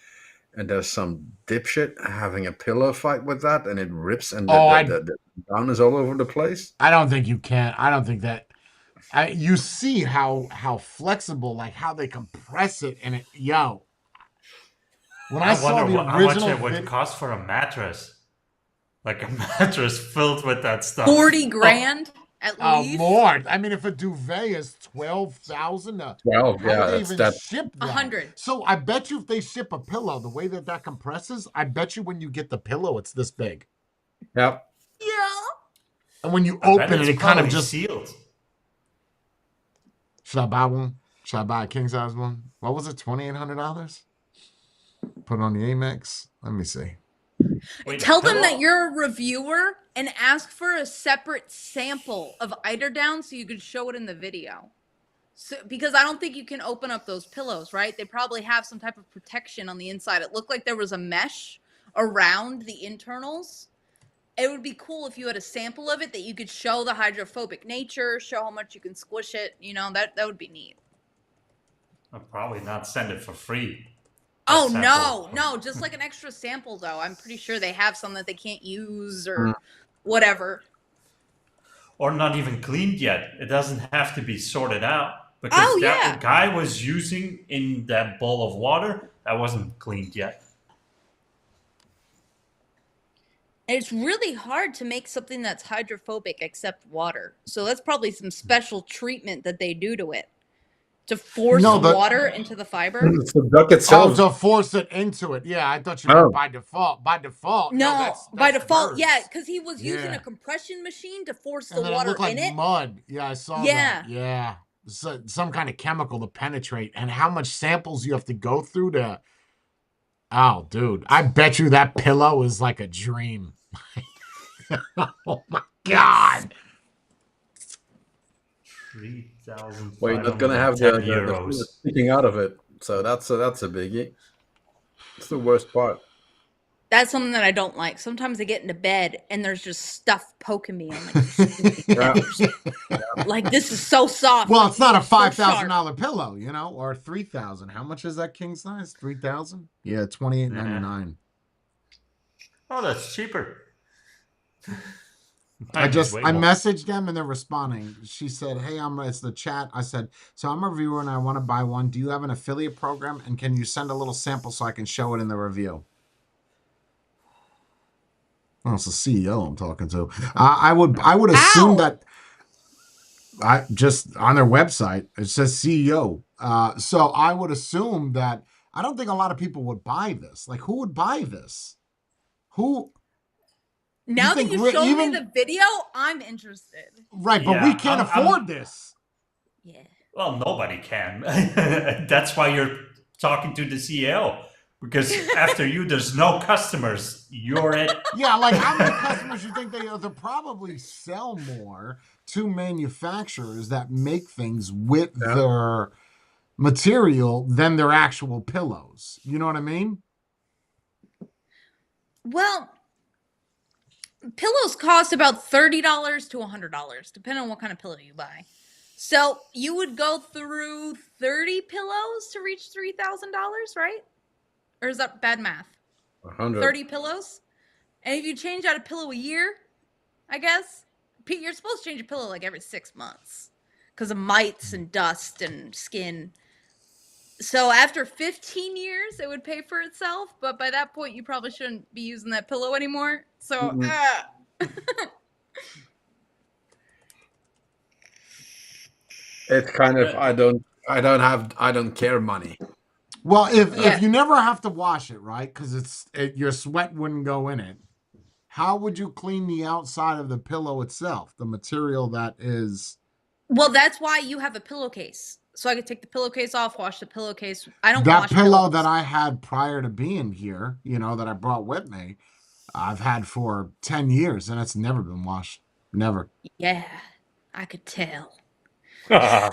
and there's some dipshit having a pillow fight with that, and it rips, and the down is all over the place. I don't think you can. I don't think that. You see how flexible, like how they compress it, and it. When I saw the original, how much it would cost for a mattress, like a mattress filled with that stuff. 40 grand at least. More. I mean, if a duvet is 12,000, 12, how yeah, would they even ship that? 100. So I bet you if they ship a pillow, the way that compresses, I bet you when you get the pillow, it's this big. Yep. Yeah. And when you open it, it kind of just sealed. Should I buy one? Should I buy a king size one? What was it? $2,800? Put it on the Amex. Let me see. Wait, tell them that you're a reviewer and ask for a separate sample of eiderdown so you could show it in the video. So, because I don't think you can open up those pillows, right? They probably have some type of protection on the inside. It looked like there was a mesh around the internals. It would be cool if you had a sample of it that you could show the hydrophobic nature, show how much you can squish it. You know, that would be neat. I'll probably not send it for free. Oh, no, just like an extra sample, though. I'm pretty sure they have some that they can't use or whatever. Or not even cleaned yet. It doesn't have to be sorted out. Because that guy was using in that bowl of water, that wasn't cleaned yet. And it's really hard to make something that's hydrophobic except water. So that's probably some special treatment that they do to it. To force water into the fiber? It's the duck itself. Oh, to force it into it. Yeah, I thought you meant by default. By default. No, that's by default, birds. yeah, because he was using a compression machine to force the water it looked like in it. Mud. Yeah, I saw that. Yeah. So, some kind of chemical to penetrate. And how much samples you have to go through to... Oh, dude. I bet you that pillow is like a dream. Oh, my God. 3,000. Well, you're not gonna have the sticking out of it, so that's a biggie. It's the worst part. That's something that I don't like. Sometimes I get into bed and there's just stuff poking me. I'm like, like this is so soft. Well, it's not a $5,000 pillow, you know, or $3,000. How much is that king size? $3,000? Yeah, $2,899. Oh, that's cheaper. I messaged them and they're responding. She said, "Hey, it's the chat." I said, "So I'm a reviewer and I want to buy one. Do you have an affiliate program? And can you send a little sample so I can show it in the review?" Well, it's the CEO I'm talking to. I would assume that I just on their website it says CEO. So I would assume that I don't think a lot of people would buy this. Like, who would buy this? Who? Now that you showed me the video, I'm interested. Right, but we can't afford this. Yeah. Well, nobody can. That's why you're talking to the CEO. Because after you, there's no customers. You're it. Yeah, like how many customers you think they'll probably sell more to manufacturers that make things with their material than their actual pillows. You know what I mean? Well, pillows cost about $30 to $100, depending on what kind of pillow you buy. So you would go through 30 pillows to reach $3,000, right? Or is that bad math? 100. 30 pillows? And if you change out a pillow a year, I guess, Pete, you're supposed to change a pillow like every 6 months because of mites and dust and skin. So after 15 years, it would pay for itself. But by that point, you probably shouldn't be using that pillow anymore. So, It's kind of I don't care money. Well, if you never have to wash it, right? Because your sweat wouldn't go in it. How would you clean the outside of the pillow itself? The material that is. Well, that's why you have a pillowcase. So I could take the pillowcase off, wash the pillowcase. I don't that wash pillow pillows. that I had prior to being here, you know, that I brought with me, I've had for 10 years and it's never been washed. Never. Yeah, I could tell. Then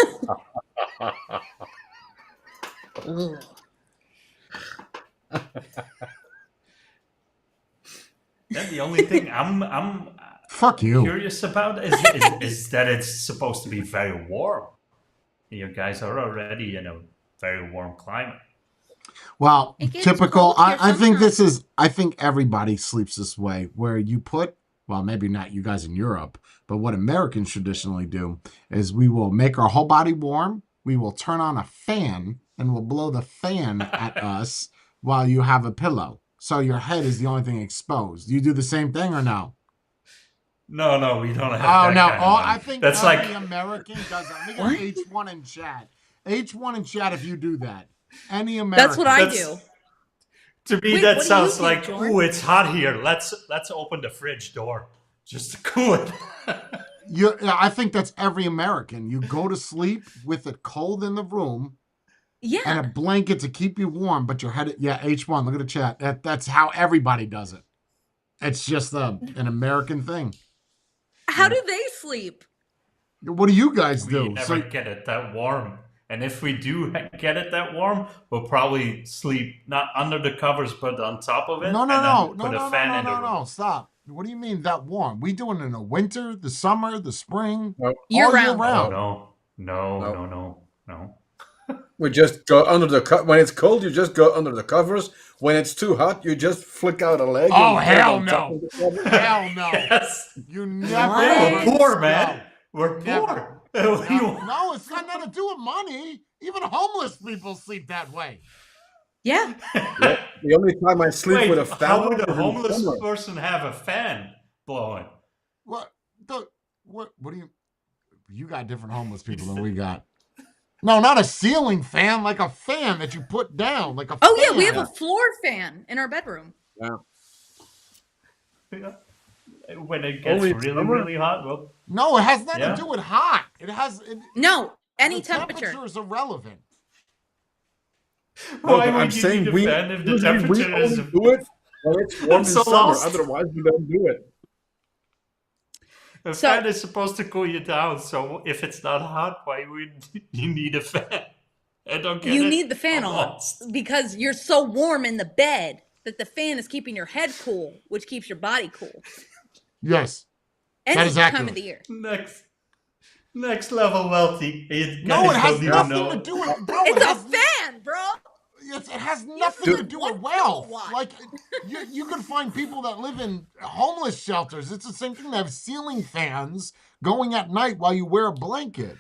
the only thing I'm fuck you curious about is that it's supposed to be very warm. You guys are already in a very warm climate. Well, It gets typical. cold here I think this sometimes. is. I think everybody sleeps this way, where you put. Well, maybe not you guys in Europe, but what Americans traditionally do is we will make our whole body warm. We will turn on a fan and we'll blow the fan at us while you have a pillow. So your head is the only thing exposed. Do you do the same thing or no? No, we don't have Oh that no! kind of Oh, money. I think That's every like American does that. Let me get H1 in chat. H1 in chat if you do that. Any American. That's what I do. To me, Wait, that what do sounds you do, like, Jordan? ooh, it's hot here. Let's open the fridge door just to cool it. I think that's every American. You go to sleep with it cold in the room Yeah. and a blanket to keep you warm, but your head. Yeah, H1. Look at the chat. That's how everybody does it. It's just an American thing. How do they sleep? What do you guys We do? never get it that warm. And if we do get it that warm, we'll probably sleep not under the covers, but on top of it. No, Put a fan in the room. stop. What do you mean that warm? We do it in the winter, the summer, the spring, Nope. Year all year round. round. Oh, no. We just go under the when it's cold. You just go under the covers. When it's too hot, you just flick out a leg. Oh, and put it hell on top no. of the cover. Hell no. Yes. You What? never. We're poor, man. No. We're poor. What do you want? No, it's got nothing to do with money. Even homeless people sleep that way. Yeah. Yeah, the only time I sleep Wait, with a fan how on would is a in homeless summer. person have a fan blowing? What do you got different homeless people than we got. No, not a ceiling fan, like a fan that you put down, like a Oh fan. yeah, we have a floor fan in our bedroom. Yeah. When it gets Only really, summer? really hot, well, No, it has nothing Yeah. to do with hot. No, any the temperature. is irrelevant. No, why but I'm would you saying need a we fan if the usually we temperature is... only do it when it's warm in so summer. lost. Otherwise, we don't do it. A So- fan is supposed to cool you down, so if it's not hot, why would you need a fan? I don't get it. You need the fan I'm on lost. because you're so warm in the bed that the fan is keeping your head cool, which keeps your body cool. Yes. Any That is time accurate. of the year. Next level wealthy. You No, guys it has don't even nothing know. to do with bro. It's it a has, fan, bro. it has nothing to do with wealth. kilowatt. Like you can find people that live in homeless shelters. It's the same thing. They have ceiling fans going at night while you wear a blanket.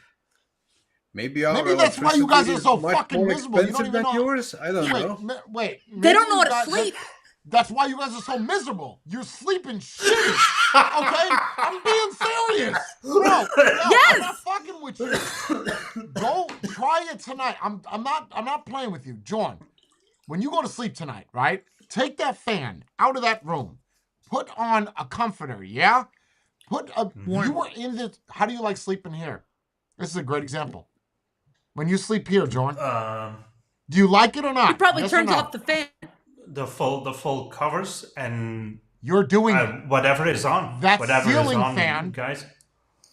Maybe that's why you guys are so much fucking more miserable. You don't expensive even than know. yours. I don't know. Wait. They don't know maybe how to sleep. That's why you guys are so miserable. You're sleeping shitty. Okay? I'm being serious. No, Yes. I'm not fucking with you. Go try it tonight. I'm not playing with you. John, when you go to sleep tonight, right? Take that fan out of that room. Put on a comforter, yeah? You were in the how do you like sleeping here? This is a great example. When you sleep here, John, do you like it or not? He probably Yes or turns no? off the fan. The full covers and You're doing it. whatever is on. That whatever ceiling is on, fan- guys.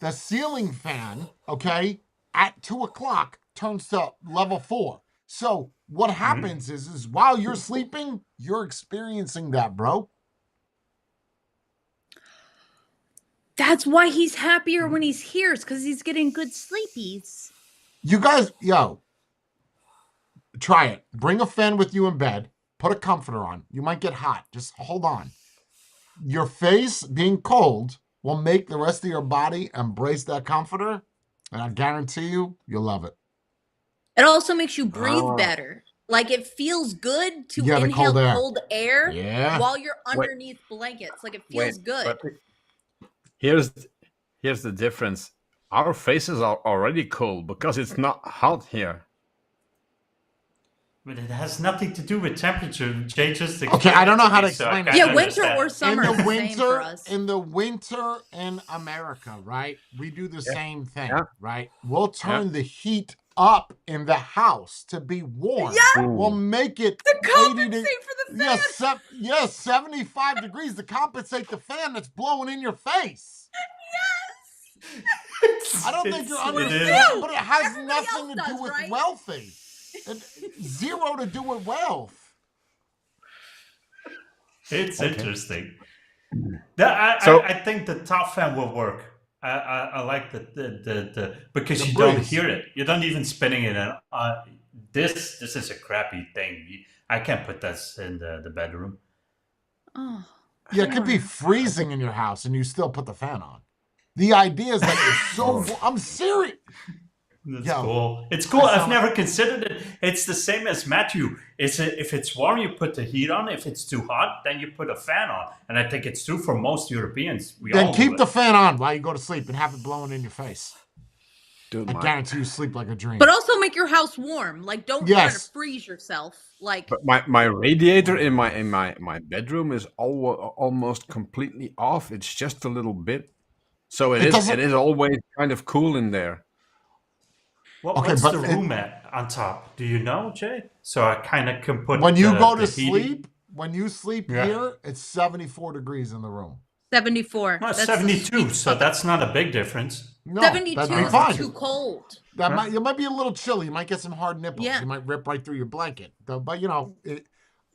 The ceiling fan, okay, at 2:00 turns to level 4. So what happens is while you're sleeping, you're experiencing that, bro. That's why he's happier when he's here. It's because he's getting good sleepies. You guys, try it. Bring a fan with you in bed. Put a comforter on. You might get hot. Just hold on. Your face being cold will make the rest of your body embrace that comforter, and I guarantee you'll love it. It also makes you breathe better. Like it feels good to Yeah, the inhale cold air. cold air Yeah. while you're underneath blankets. Like it feels good. But here's the difference. Our faces are already cold because it's not hot here. But it has nothing to do with temperature. Jay just Okay, I don't know how to explained it, so I explain it. kinda Yeah, winter understand. or summer is the same for us. In the winter in America, right? We do the same thing, Yeah. right? We'll turn the heat up in the house to be warm. Yeah. We'll make it To 80 compensate for the fan. Yes, 75 degrees to compensate the fan that's blowing in your face. I don't think you're It is. understanding, but it has Everybody nothing else to do does, with right? wealthy. Zero to do with wealth. It's interesting. So- I think the top fan will work. I like the because The you don't breeze. hear it. You don't even spinning it. this is a crappy thing. I can't put this in the bedroom. Oh. Yeah, it could be freezing in your house and you still put the fan on. The idea is that you're so. I'm serious. That's cool. It's cool. I've never considered it. It's the same as Matthew. If it's warm, you put the heat on. If it's too hot, then you put a fan on. And I think it's true for most Europeans. Then keep the fan on while you go to sleep and have it blowing in your face. Dude, I guarantee you sleep like a dream. But also make your house warm. Like, don't try to freeze yourself. Like, but my radiator in my bedroom is almost completely off. It's just a little bit, so it is always kind of cool in there. What's the room at on top? Do you know, Jay? So I kind of can put when you go to sleep. When you sleep here, it's 74 degrees in the room. 74. Well, 72, so that's not a big difference. No, 72 is fine. too cold. It might be a little chilly. You might get some hard nipples. Yeah. You might rip right through your blanket. But,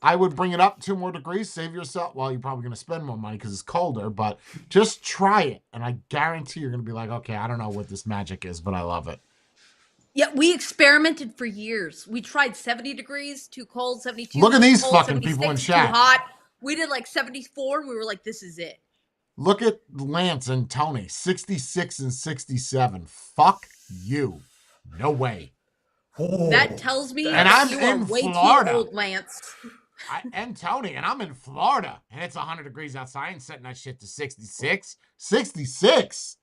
I would bring it up 2 more degrees, save yourself. Well, you're probably going to spend more money because it's colder, but just try it. And I guarantee you're going to be like, okay, I don't know what this magic is, but I love it. Yeah, we experimented for years. We tried 70 degrees, too cold, 72. Look at these cold, fucking people in chat. Too hot. We did like 74, and we were like, this is it. Look at Lance and Tony, 66 and 67. Fuck you. No way. That tells me and I'm you in are way Florida. too old, Lance. And Tony, and I'm in Florida, and it's 100 degrees outside and setting that shit to 66. 66.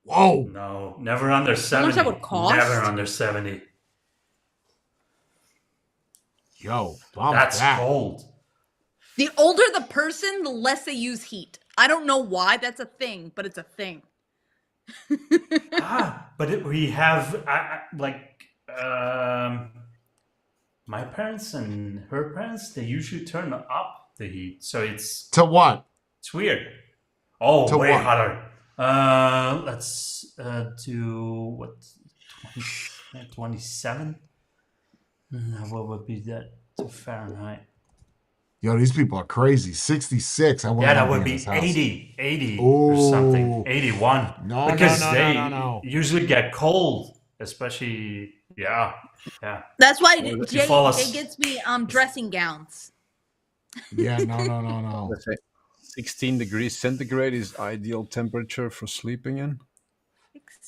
Whoa. No, never under 70. How much that would cost? Never under 70. Yo, that's cold. The older the person, the less they use heat. I don't know why that's a thing, but it's a thing. But we have my parents and her parents, they usually turn up the heat. So it's... To what? It's weird. Oh, to way what? hotter. Let's do what? 27? What would be that to Fahrenheit? Yo, these people are crazy. 66. That would be 80 or something. 81. No, because no. usually get cold, especially, yeah. That's why Jay gets me dressing gowns. Yeah, no. Let's say 16 degrees centigrade is ideal temperature for sleeping in.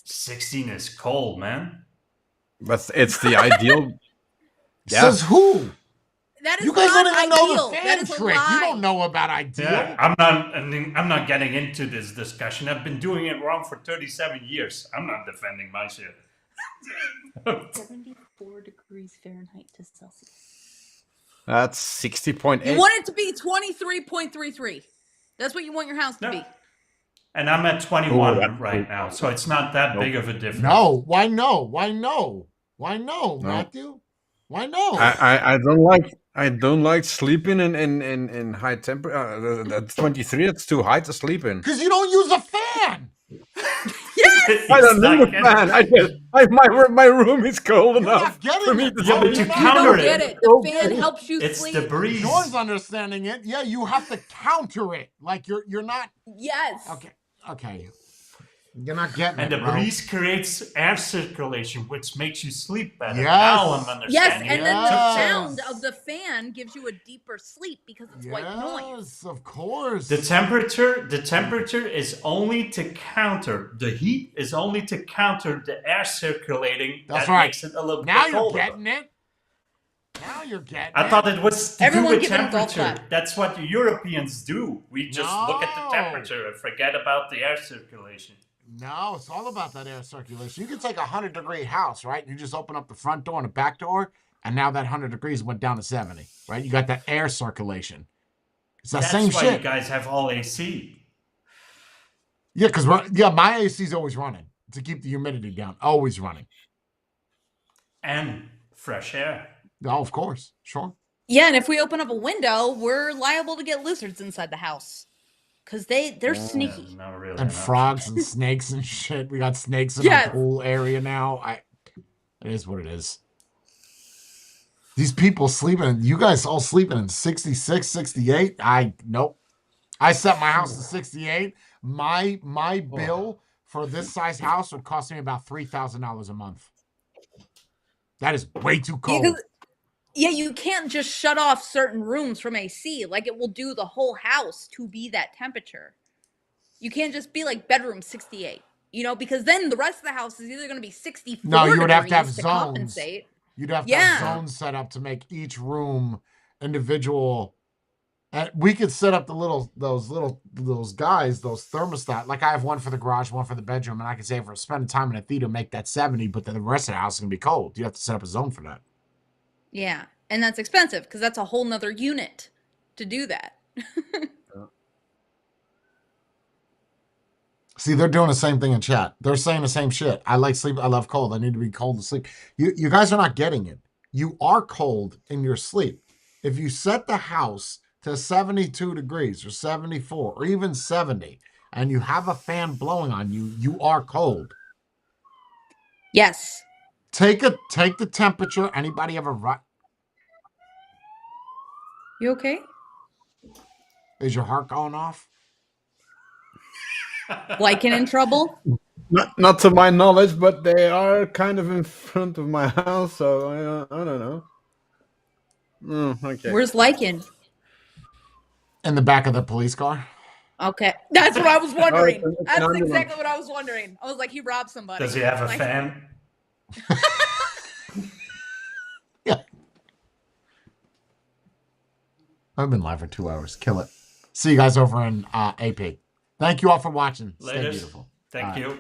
16 is cold, man. But it's the ideal. Says who? That is you guys not don't even ideal. know the fan That is trick. You don't know about ideal. Yeah, I'm not getting into this discussion. I've been doing it wrong for 37 years. I'm not defending my shit. 74 degrees Fahrenheit to Celsius. That's 60.8. You want it to be 23.33. That's what you want your house to be. And I'm at 21 right now, so it's not that big of a difference. No, why no, Matthew? Why no? I don't like sleeping in high temperature. That's 23. It's too high to sleep in. Because you don't use a fan. Yes. I don't need a fan. My room is cold enough for me to but you You counter don't get it. it. The fan helps you It's sleep. the breeze. Sean's understanding it. Yeah, you have to counter it. Like you're not. Yes. Okay. You're not getting And it, the bro. breeze creates air circulation, which makes you sleep better. Yes. Now I'm Yes, understanding and it. then the Yes. sound of the fan gives you a deeper sleep because it's white noise. Yes, of course. The temperature is only to counter the heat is only to counter the air circulating. That's that right. Makes it a little Now bit you're colder. getting it. Now you're getting I it. thought it was to Everyone do with give it a golf temperature. clap. That's what the Europeans do. We just look at the No. temperature and forget about the air circulation. No, it's all about that air circulation. You can take a 100-degree house, right? You just open up the front door and the back door, and now that 100 degrees went down to 70, right? You got that air circulation. It's that That's same why shit. you guys have all AC. Yeah, because my AC's always running to keep the humidity down. Always running. And fresh air. Oh, of course. Sure. Yeah, and if we open up a window, we're liable to get lizards inside the house. Because they're sneaky. Not really. And no. frogs and snakes and shit. We got snakes in Yes. our pool area now. It is what it is. These people sleeping, you guys all sleeping in 66, 68. Nope. I set my house to 68. My bill for this size house would cost me about $3,000 a month. That is way too cold. Because, yeah, you can't just shut off certain rooms from AC. Like, it will do the whole house to be that temperature. You can't just be like bedroom 68, because then the rest of the house is either going to be 64 No, you would have to have degrees to zones. compensate. You'd have to have zones set up to make each room individual. And we could set up those guys, those thermostat. Like I have one for the garage, one for the bedroom, and I could say for spending time in a theater, make that 70, but then the rest of the house is gonna be cold. You have to set up a zone for that. Yeah, and that's expensive because that's a whole nother unit to do that. See, they're doing the same thing in chat. They're saying the same shit. I like sleep. I love cold. I need to be cold to sleep. You guys are not getting it. You are cold in your sleep. If you set the house to 72 degrees or 74 or even 70 and you have a fan blowing on you, you are cold. Yes. Take the temperature. Anybody ever You okay? Is your heart going off? Lycan in trouble? Not to my knowledge, but they are kind of in front of my house, so I don't know. Okay. Where's Lycan? In the back of the police car. Okay. That's what I was wondering. That's exactly what I was wondering. I was like, he robbed somebody. Does he have a fan? Yeah. I've been live for 2 hours. Kill it. See you guys over in AP. Thank you all for watching. Later. Stay beautiful. Thank you.